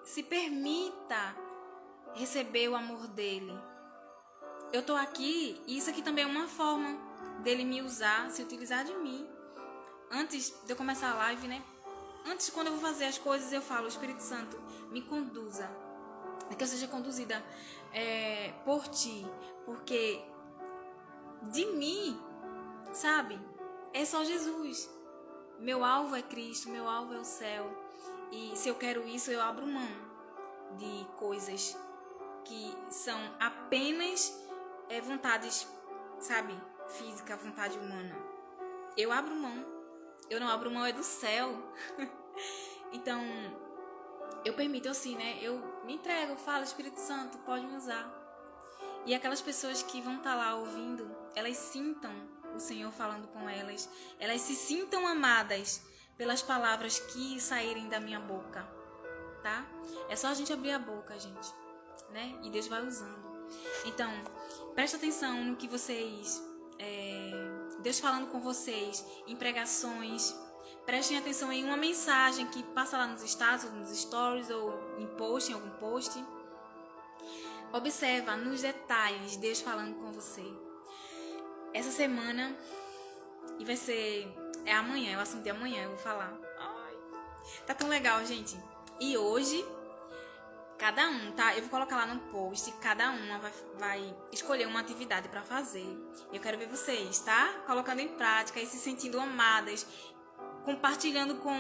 Se permita receber o amor dele. Eu tô aqui e isso aqui também é uma forma dele me usar, se utilizar de mim. Antes de eu começar a live, né? Antes, quando eu vou fazer as coisas, eu falo, Espírito Santo, me conduza. Que eu seja conduzida por ti. Porque de mim, sabe? É só Jesus. Meu alvo é Cristo, meu alvo é o céu. E se eu quero isso, eu abro mão de coisas que são apenas vontades, sabe? Física, vontade humana. Eu abro mão. Eu não abro mão, é do céu. Então, eu permito assim, né? Eu me entrego, eu falo, Espírito Santo, pode me usar. E aquelas pessoas que vão estar lá ouvindo, elas sintam o Senhor falando com elas. Elas se sintam amadas pelas palavras que saírem da minha boca, tá? É só a gente abrir a boca, gente, né? E Deus vai usando. Então, presta atenção no que vocês... Deus falando com vocês em pregações. Prestem atenção em uma mensagem que passa lá nos status, nos stories ou em algum post. Observa nos detalhes Deus falando com você. Essa semana, e vai ser... amanhã, é o assunto de amanhã, eu vou falar. Tá tão legal, gente. E hoje, cada um, tá? Eu vou colocar lá no post, cada uma vai escolher uma atividade pra fazer. Eu quero ver vocês, tá? Colocando em prática e se sentindo amadas. compartilhando com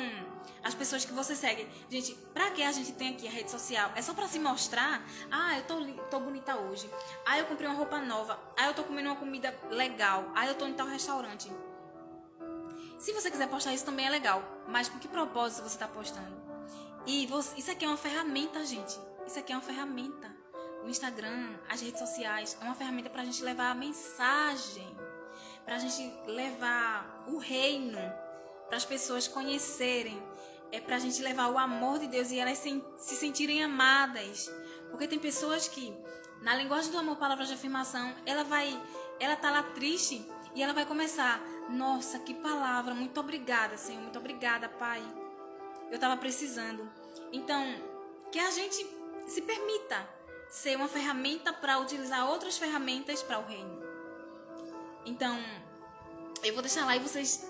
as pessoas que você segue. Gente, pra que a gente tem aqui a rede social? É só pra se mostrar? Ah, eu tô bonita hoje. Ah, eu comprei uma roupa nova. Ah, eu tô comendo uma comida legal. Ah, eu tô em tal restaurante. Se você quiser postar isso também é legal. Mas com que propósito você tá postando? Isso aqui é uma ferramenta, gente. Isso aqui é uma ferramenta. O Instagram, as redes sociais, é uma ferramenta pra gente levar a mensagem. Pra gente levar o reino. Para as pessoas conhecerem, para a gente levar o amor de Deus e elas se sentirem amadas. Porque tem pessoas que, na linguagem do amor, palavras de afirmação, ela tá lá triste e ela vai começar: nossa, que palavra, muito obrigada, Senhor, muito obrigada, Pai. Eu estava precisando. Então, que a gente se permita ser uma ferramenta para utilizar outras ferramentas para o reino. Então, eu vou deixar lá e vocês,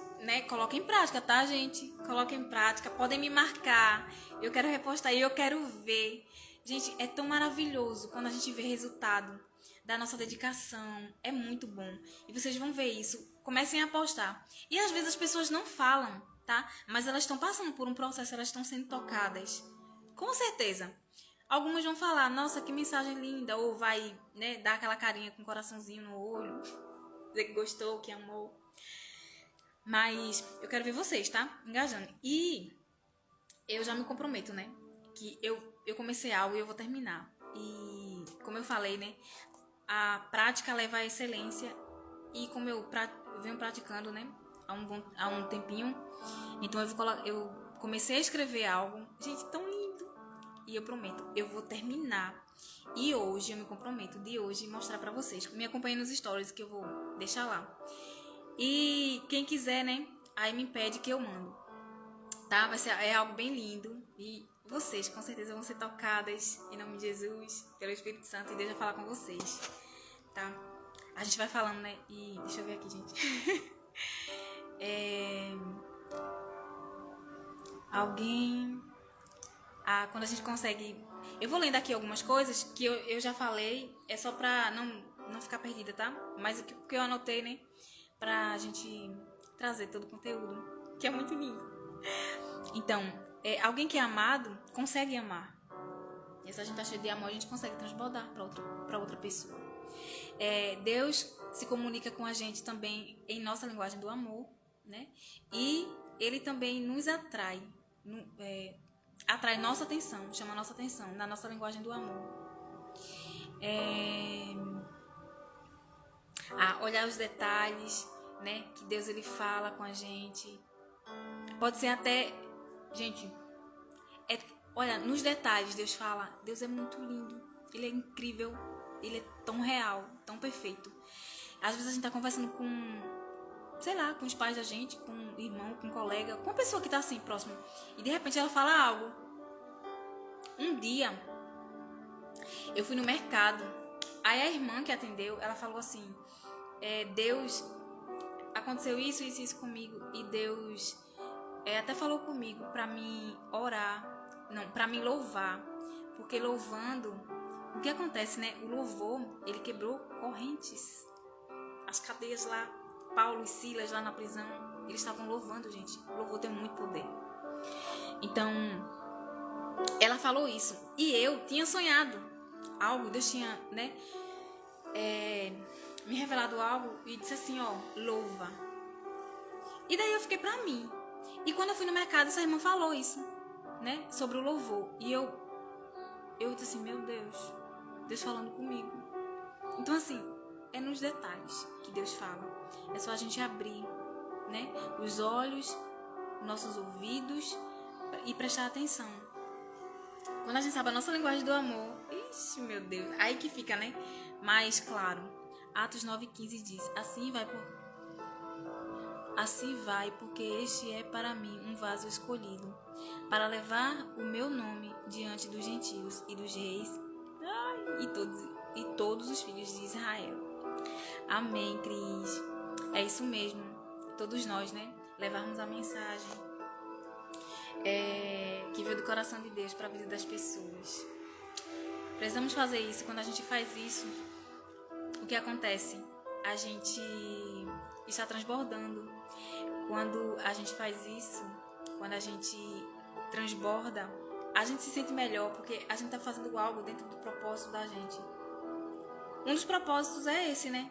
coloquem em prática, tá, gente? Coloquem em prática, podem me marcar. Eu quero repostar e eu quero ver. Gente, é tão maravilhoso quando a gente vê resultado da nossa dedicação. É muito bom. E vocês vão ver isso. Comecem a postar. E às vezes as pessoas não falam, tá? Mas elas estão passando por um processo, elas estão sendo tocadas. Com certeza. Algumas vão falar: nossa, que mensagem linda. Ou vai, dar aquela carinha com um coraçãozinho no olho. Dizer que gostou, que amou. Mas eu quero ver vocês, tá? Engajando. E eu já me comprometo, que eu comecei algo e eu vou terminar. E como eu falei, a prática leva à excelência. E como eu venho praticando, há um tempinho. Então eu comecei a escrever algo. Gente, tão lindo. E eu prometo, eu vou terminar. E hoje eu me comprometo de hoje mostrar pra vocês. Me acompanhem nos stories que eu vou deixar lá. E quem quiser, aí me pede que eu mando, tá? É algo bem lindo. E vocês com certeza vão ser tocadas em nome de Jesus, pelo Espírito Santo, e Deus vai falar com vocês, tá? A gente vai falando, E deixa eu ver aqui, gente. Alguém... quando a gente consegue... Eu vou lendo aqui algumas coisas que eu já falei. É só pra não ficar perdida, tá? Mas o que eu anotei, pra gente trazer todo o conteúdo, que é muito lindo. Então, alguém que é amado consegue amar. E se a gente tá cheio de amor, a gente consegue transbordar para outra pessoa. Deus se comunica com a gente também em nossa linguagem do amor, E Ele também nos atrai, atrai nossa atenção, chama nossa atenção na nossa linguagem do amor. Olhar os detalhes, que Deus ele fala com a gente. Pode ser até, gente, olha, nos detalhes Deus fala. Deus é muito lindo, ele é incrível, ele é tão real, tão perfeito. Às vezes a gente tá conversando com, sei lá, com os pais da gente, com um irmão, com um colega, com uma pessoa que tá assim, próxima, e de repente ela fala algo. Um dia, eu fui no mercado, aí a irmã que atendeu, ela falou assim: Deus, aconteceu isso comigo, e Deus até falou comigo pra mim orar, pra mim louvar, porque louvando, o que acontece, o louvor, ele quebrou correntes, as cadeias lá, Paulo e Silas lá na prisão, eles estavam louvando, gente. O louvor tem muito poder. Então, ela falou isso, e eu tinha sonhado algo, Deus tinha, me revelado algo e disse assim, louva. E daí eu fiquei pra mim. E quando eu fui no mercado, essa irmã falou isso, sobre o louvor. E eu disse assim, meu Deus falando comigo. Então assim, é nos detalhes que Deus fala. É só a gente abrir, os olhos, nossos ouvidos e prestar atenção. Quando a gente sabe a nossa linguagem do amor, ixi, meu Deus, aí que fica, mais claro. Atos 9,15 diz, assim vai, porque este é para mim um vaso escolhido, para levar o meu nome diante dos gentios e dos reis e todos os filhos de Israel. Amém, Cris. É isso mesmo. Todos nós, levarmos a mensagem que veio do coração de Deus para a vida das pessoas. Precisamos fazer isso. Quando a gente faz isso, o que acontece? a gente está transbordando. Quando a gente faz isso, quando a gente transborda, a gente se sente melhor, porque a gente está fazendo algo dentro do propósito da gente. Um dos propósitos é esse, né?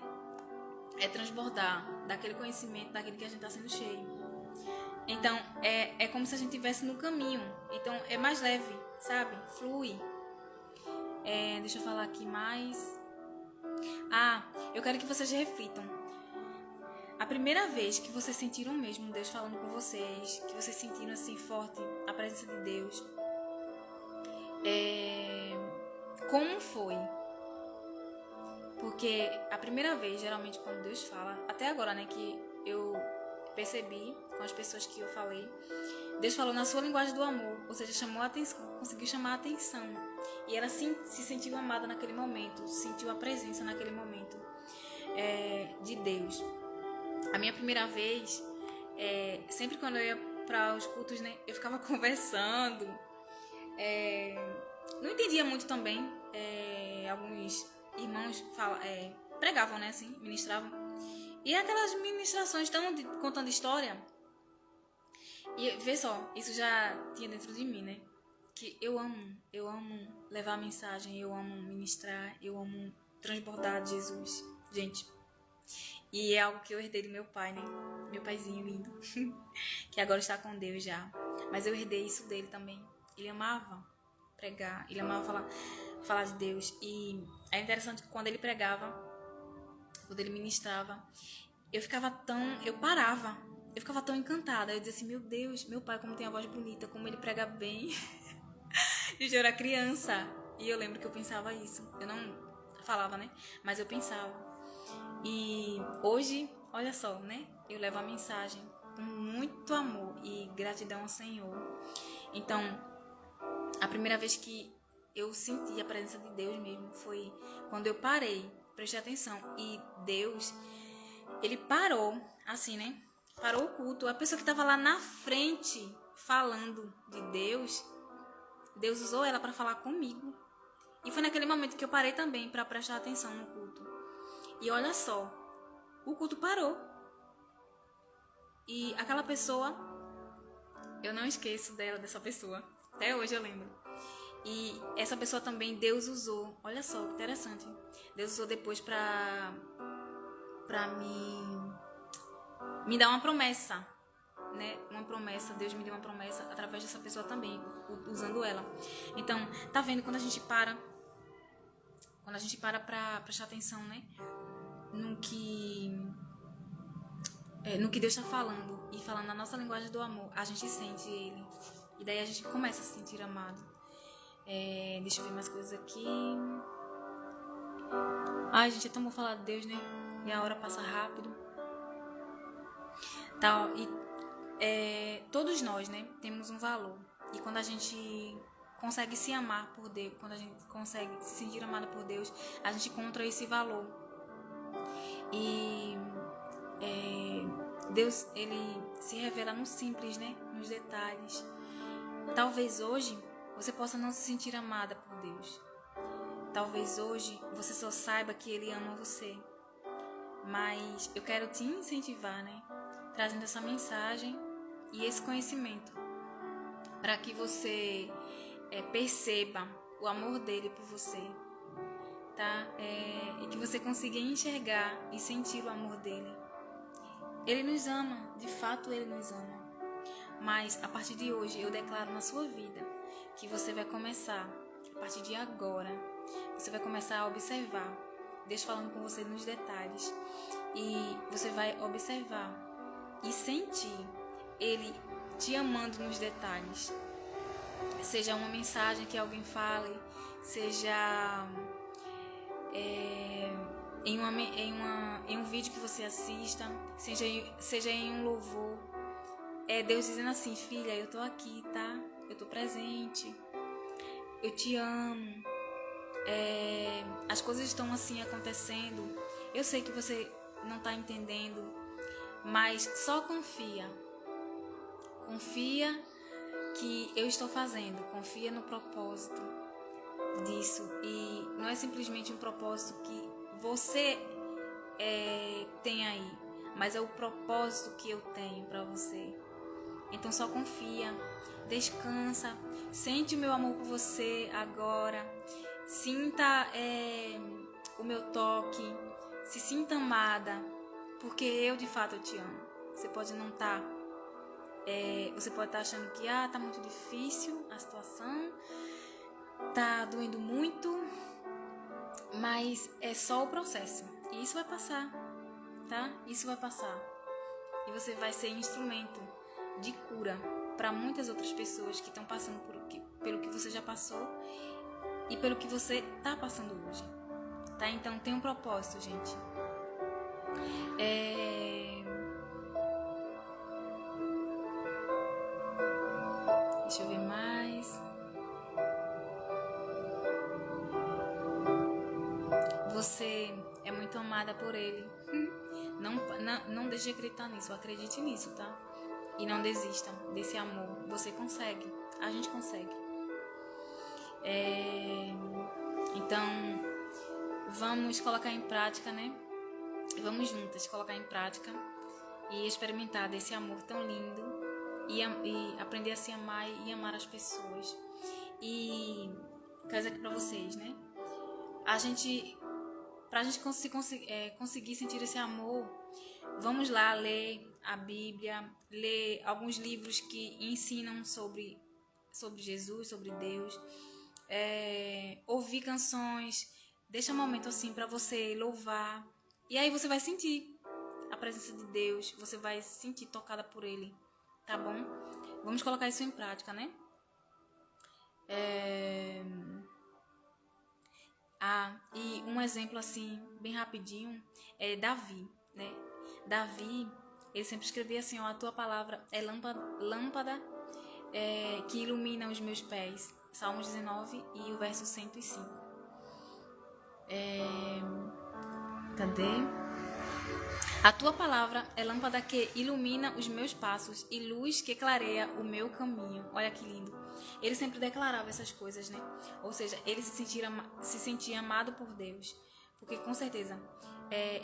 É transbordar daquele conhecimento, daquele que a gente está sendo cheio. Então, é como se a gente estivesse no caminho. Então, é mais leve, sabe? Flui. Deixa eu falar aqui mais. Eu quero que vocês reflitam. A primeira vez que vocês sentiram mesmo Deus falando com vocês, que vocês sentiram assim forte a presença de Deus, como foi? Porque a primeira vez, geralmente, quando Deus fala, até agora, né, que eu percebi com as pessoas que eu falei, Deus falou na sua linguagem do amor, ou seja, chamou a atenção, conseguiu chamar a atenção. E ela se sentiu amada naquele momento, sentiu a presença naquele momento de Deus. A minha primeira vez, sempre quando eu ia para os cultos, né, eu ficava conversando, não entendia muito também, alguns irmãos pregavam, né, assim, ministravam, e aquelas ministrações estão contando história, e vê só, isso já tinha dentro de mim, né, que eu amo levar a mensagem, eu amo ministrar, eu amo transbordar de Jesus, gente. E é algo que eu herdei do meu pai, né? Meu paizinho lindo, que agora está com Deus já. Mas eu herdei isso dele também. Ele amava pregar, ele amava falar de Deus. E é interessante que quando ele pregava, quando ele ministrava, eu ficava tão encantada. Eu dizia assim, meu Deus, meu pai como tem a voz bonita, como ele prega bem. Eu era criança. E eu lembro que eu pensava isso. Eu não falava, né? Mas eu pensava. E hoje, olha só, né? Eu levo a mensagem com muito amor e gratidão ao Senhor. Então, a primeira vez que eu senti a presença de Deus mesmo foi quando eu prestei atenção. E Deus, ele parou, assim, né? Parou o culto. A pessoa que estava lá na frente falando de Deus, Deus usou ela para falar comigo. E foi naquele momento que eu parei também para prestar atenção no culto. E olha só, o culto parou. E aquela pessoa, eu não esqueço dessa pessoa. Até hoje eu lembro. E essa pessoa também Deus usou. Olha só, que interessante. Deus usou depois pra me dar uma promessa, né? Uma promessa. Deus me deu uma promessa através dessa pessoa também, usando ela. Então, tá vendo quando a gente para pra prestar atenção, né? No que Deus está falando e falando na nossa linguagem do amor, a gente sente Ele e daí a gente começa a se sentir amado. Deixa eu ver mais coisas aqui. Gente, é tão bom falar de Deus, né? E a hora passa rápido. Todos nós, né, temos um valor. E quando a gente consegue se amar por Deus, quando a gente consegue se sentir amada por Deus, a gente encontra esse valor. E Deus, ele se revela no simples, né? Nos detalhes. Talvez hoje você possa não se sentir amada por Deus. Talvez hoje você só saiba que Ele ama você. Mas eu quero te incentivar, né? Trazendo essa mensagem e esse conhecimento para que você perceba o amor dele por você, tá? E que você consiga enxergar e sentir o amor dele. Ele nos ama, de fato Ele nos ama. Mas a partir de hoje eu declaro na sua vida que você vai começar, a partir de agora, você vai começar a observar Deus falando com você nos detalhes. E você vai observar e sentir Ele te amando nos detalhes. Seja uma mensagem que alguém fale, seja em um vídeo que você assista, seja em um louvor. Deus dizendo assim, filha, eu tô aqui, tá? Eu tô presente, eu te amo. As coisas estão assim acontecendo. Eu sei que você não tá entendendo, mas só confia. Confia que eu estou fazendo, confia no propósito disso. E não é simplesmente um propósito que você tem aí, mas é o propósito que eu tenho para você. Então só confia, descansa, sente o meu amor por você agora, sinta o meu toque, se sinta amada, porque eu de fato te amo. Você pode não estar, você pode estar achando que tá muito difícil a situação, tá doendo muito, mas é só o processo e isso vai passar, tá? Isso vai passar e você vai ser instrumento de cura para muitas outras pessoas que estão passando pelo que você já passou e pelo que você está passando hoje, tá? Então tem um propósito, gente. Deixa eu ver mais. Você é muito amada por ele. Não deixe de acreditar nisso, acredite nisso, tá? E não desista desse amor. Você consegue, a gente consegue. Então, vamos colocar em prática, né? Vamos juntas colocar em prática e experimentar desse amor tão lindo e aprender a se amar e amar as pessoas. E quero dizer aqui pra vocês, né? Pra gente conseguir sentir esse amor, vamos lá ler a Bíblia, ler alguns livros que ensinam sobre Jesus, sobre Deus, ouvir canções, deixa um momento assim para você louvar, e aí você vai sentir a presença de Deus, você vai se sentir tocada por Ele, tá bom? Vamos colocar isso em prática, né? E um exemplo assim, bem rapidinho, é Davi, né? Davi, ele sempre escrevia assim, a tua palavra é lâmpada que ilumina os meus pés. Salmos 19 e o verso 105. Cadê? A tua palavra é lâmpada que ilumina os meus passos e luz que clareia o meu caminho. Olha que lindo. Ele sempre declarava essas coisas, né? Ou seja, ele se sentia amado por Deus. Porque com certeza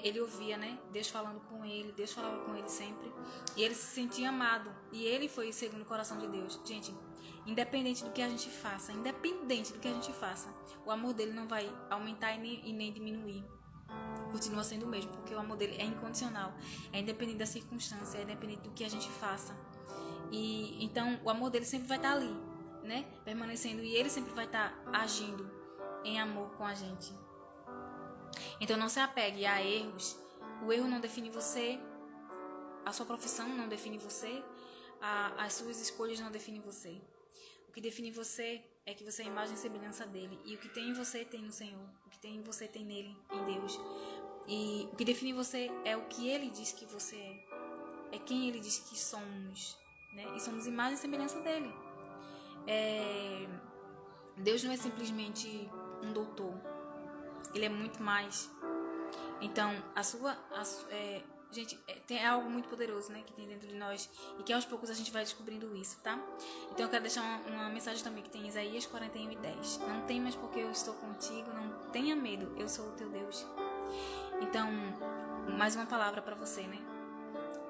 ele ouvia, né? Deus falando com ele, Deus falava com ele sempre. E ele se sentia amado. E ele foi segundo o coração de Deus. Gente, independente do que a gente faça, o amor dele não vai aumentar e nem diminuir. Continua sendo o mesmo, porque o amor dele é incondicional, é independente da circunstância, é independente do que a gente faça. E então o amor dele sempre vai estar ali, né? Permanecendo, e ele sempre vai estar agindo em amor com a gente. Então não se apegue a erros. O erro não define você, a sua profissão não define você, as suas escolhas não definem você. O que define você é que você é a imagem e semelhança dele, e o que tem em você tem no Senhor, o que tem em você tem nele, em Deus. E o que define você é o que ele diz que você é quem ele diz que somos, né? E somos imagem e semelhança dele. Deus não é simplesmente um doutor, ele é muito mais. Então, gente, tem algo muito poderoso, né, que tem dentro de nós, e que aos poucos a gente vai descobrindo isso, tá? Então eu quero deixar uma mensagem também que tem em Isaías 41:10. Não temas, porque eu estou contigo, não tenha medo, eu sou o teu Deus. Então, mais uma palavra para você, né?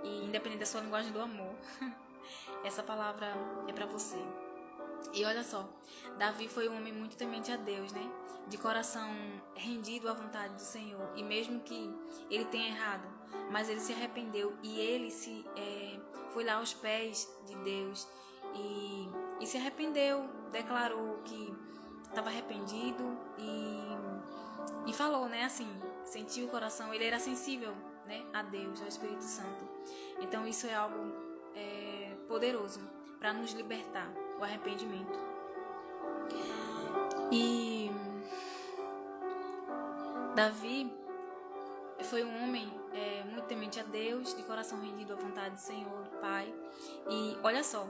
E independente da sua linguagem do amor, essa palavra é para você. E olha só, Davi foi um homem muito temente a Deus, né? De coração rendido à vontade do Senhor. E mesmo que ele tenha errado, mas ele se arrependeu e ele foi lá aos pés de Deus e se arrependeu, declarou que estava arrependido e falou, né? Assim, sentiu o coração, ele era sensível, né? A Deus, ao Espírito Santo. Então isso é algo poderoso para nos libertar, o arrependimento. E Davi foi um homem muito temente a Deus, de coração rendido à vontade do Senhor, do Pai. E olha só,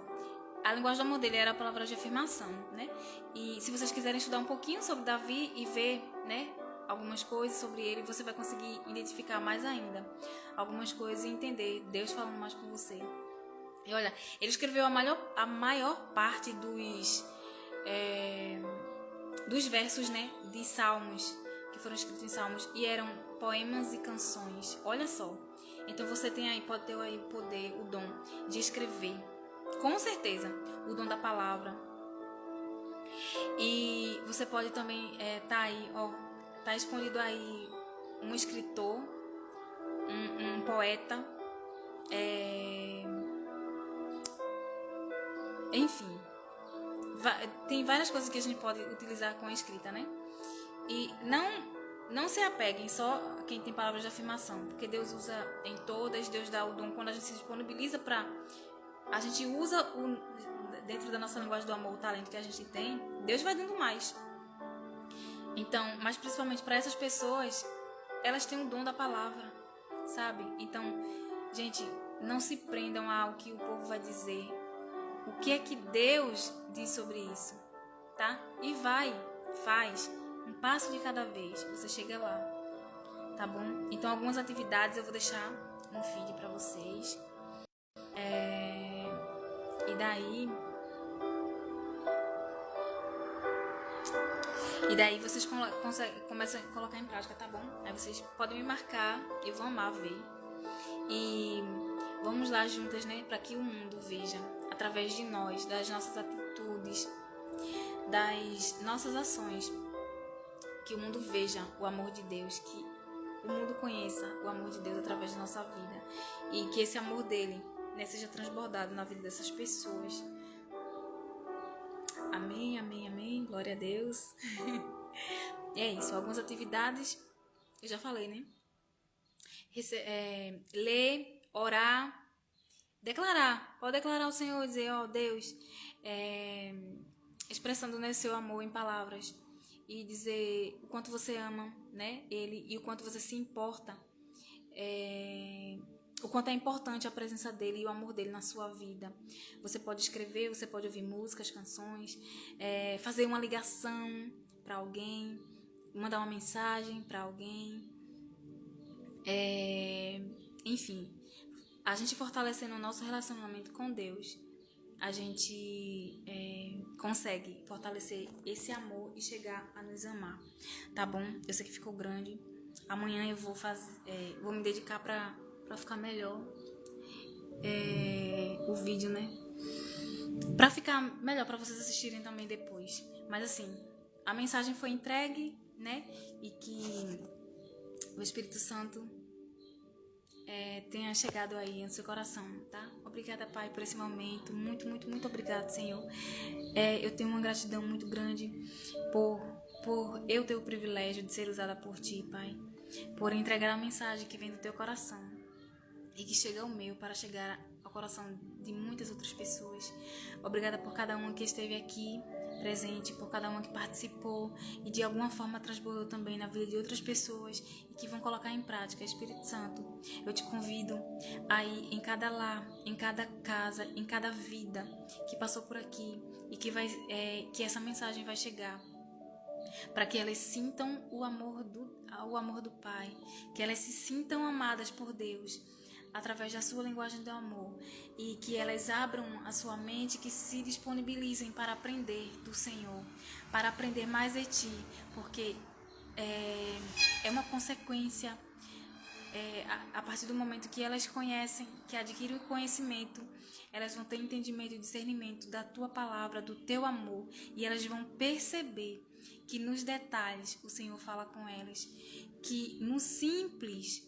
a linguagem do amor dele era a palavra de afirmação, né? E se vocês quiserem estudar um pouquinho sobre Davi e ver, né, algumas coisas sobre ele, você vai conseguir identificar mais ainda algumas coisas e entender Deus falando mais com você. E olha, ele escreveu a maior parte dos versos, né, de Salmos, que foram escritos em Salmos e eram poemas e canções. Olha só. Então você pode ter aí o poder, o dom de escrever. Com certeza, o dom da palavra. E você pode também tá escondido aí um escritor, um poeta, enfim, tem várias coisas que a gente pode utilizar com a escrita, né? E não se apeguem só a quem tem palavras de afirmação, porque Deus usa em todas, Deus dá o dom quando a gente se disponibiliza para... A gente usa dentro da nossa linguagem do amor, o talento que a gente tem, Deus vai dando mais. Então, mas principalmente para essas pessoas, elas têm o dom da palavra, sabe? Então, gente, não se prendam ao que o povo vai dizer. O que é que Deus diz sobre isso, tá? E faz um passo de cada vez, você chega lá, tá bom? Então, algumas atividades eu vou deixar no feed para vocês. E daí vocês começam a colocar em prática, tá bom? Aí vocês podem me marcar, eu vou amar ver. E vamos lá juntas, né? Para que o mundo veja, através de nós, das nossas atitudes, das nossas ações, que o mundo veja o amor de Deus, que o mundo conheça o amor de Deus através da nossa vida. E que esse amor dele, né, seja transbordado na vida dessas pessoas. Amém, amém, amém. Glória a Deus. E é isso. Algumas atividades, eu já falei, né? Ler, orar, declarar. Pode declarar ao Senhor, dizer, ó Deus, expressando, né, seu amor em palavras. E dizer o quanto você ama, né, ele, e o quanto você se importa. O quanto é importante a presença dele e o amor dele na sua vida. Você pode escrever, você pode ouvir músicas, canções, fazer uma ligação para alguém, mandar uma mensagem para alguém. Enfim, a gente fortalecendo o nosso relacionamento com Deus, a gente consegue fortalecer esse amor e chegar a nos amar, tá bom? Eu sei que ficou grande. Amanhã eu vou me dedicar para ficar melhor o vídeo, né? Para ficar melhor para vocês assistirem também depois. Mas assim, a mensagem foi entregue, né? E que o Espírito Santo tenha chegado aí no seu coração, tá? Obrigada, Pai, por esse momento. Muito, muito, muito obrigado, Senhor. Eu tenho uma gratidão muito grande por eu ter o privilégio de ser usada por Ti, Pai. Por entregar a mensagem que vem do Teu coração e que chega ao meu para chegar ao coração de muitas outras pessoas. Obrigada por cada uma que esteve aqui presente, por cada uma que participou e de alguma forma transbordou também na vida de outras pessoas e que vão colocar em prática. Espírito Santo, eu te convido aí em cada lar, em cada casa, em cada vida que passou por aqui e que essa mensagem vai chegar, para que elas sintam o amor do Pai, que elas se sintam amadas por Deus através da sua linguagem do amor e que elas abram a sua mente, que se disponibilizem para aprender do Senhor, para aprender mais de Ti, porque é uma consequência a partir do momento que elas conhecem, que adquirem o conhecimento, elas vão ter entendimento e discernimento da Tua palavra, do Teu amor, e elas vão perceber que nos detalhes o Senhor fala com elas, que no simples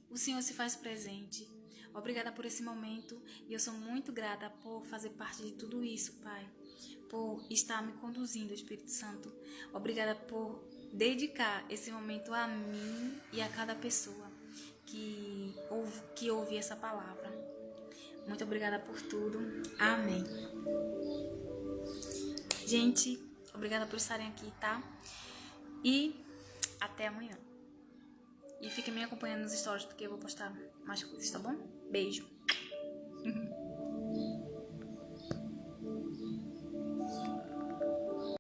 o Senhor se faz presente. Obrigada por esse momento e eu sou muito grata por fazer parte de tudo isso, Pai, por estar me conduzindo, Espírito Santo. Obrigada por dedicar esse momento a mim e a cada pessoa que ouve essa palavra. Muito obrigada por tudo. Amém. Gente, obrigada por estarem aqui, tá? E até amanhã. E fiquem me acompanhando nos stories porque eu vou postar mais coisas, tá bom? Beijo.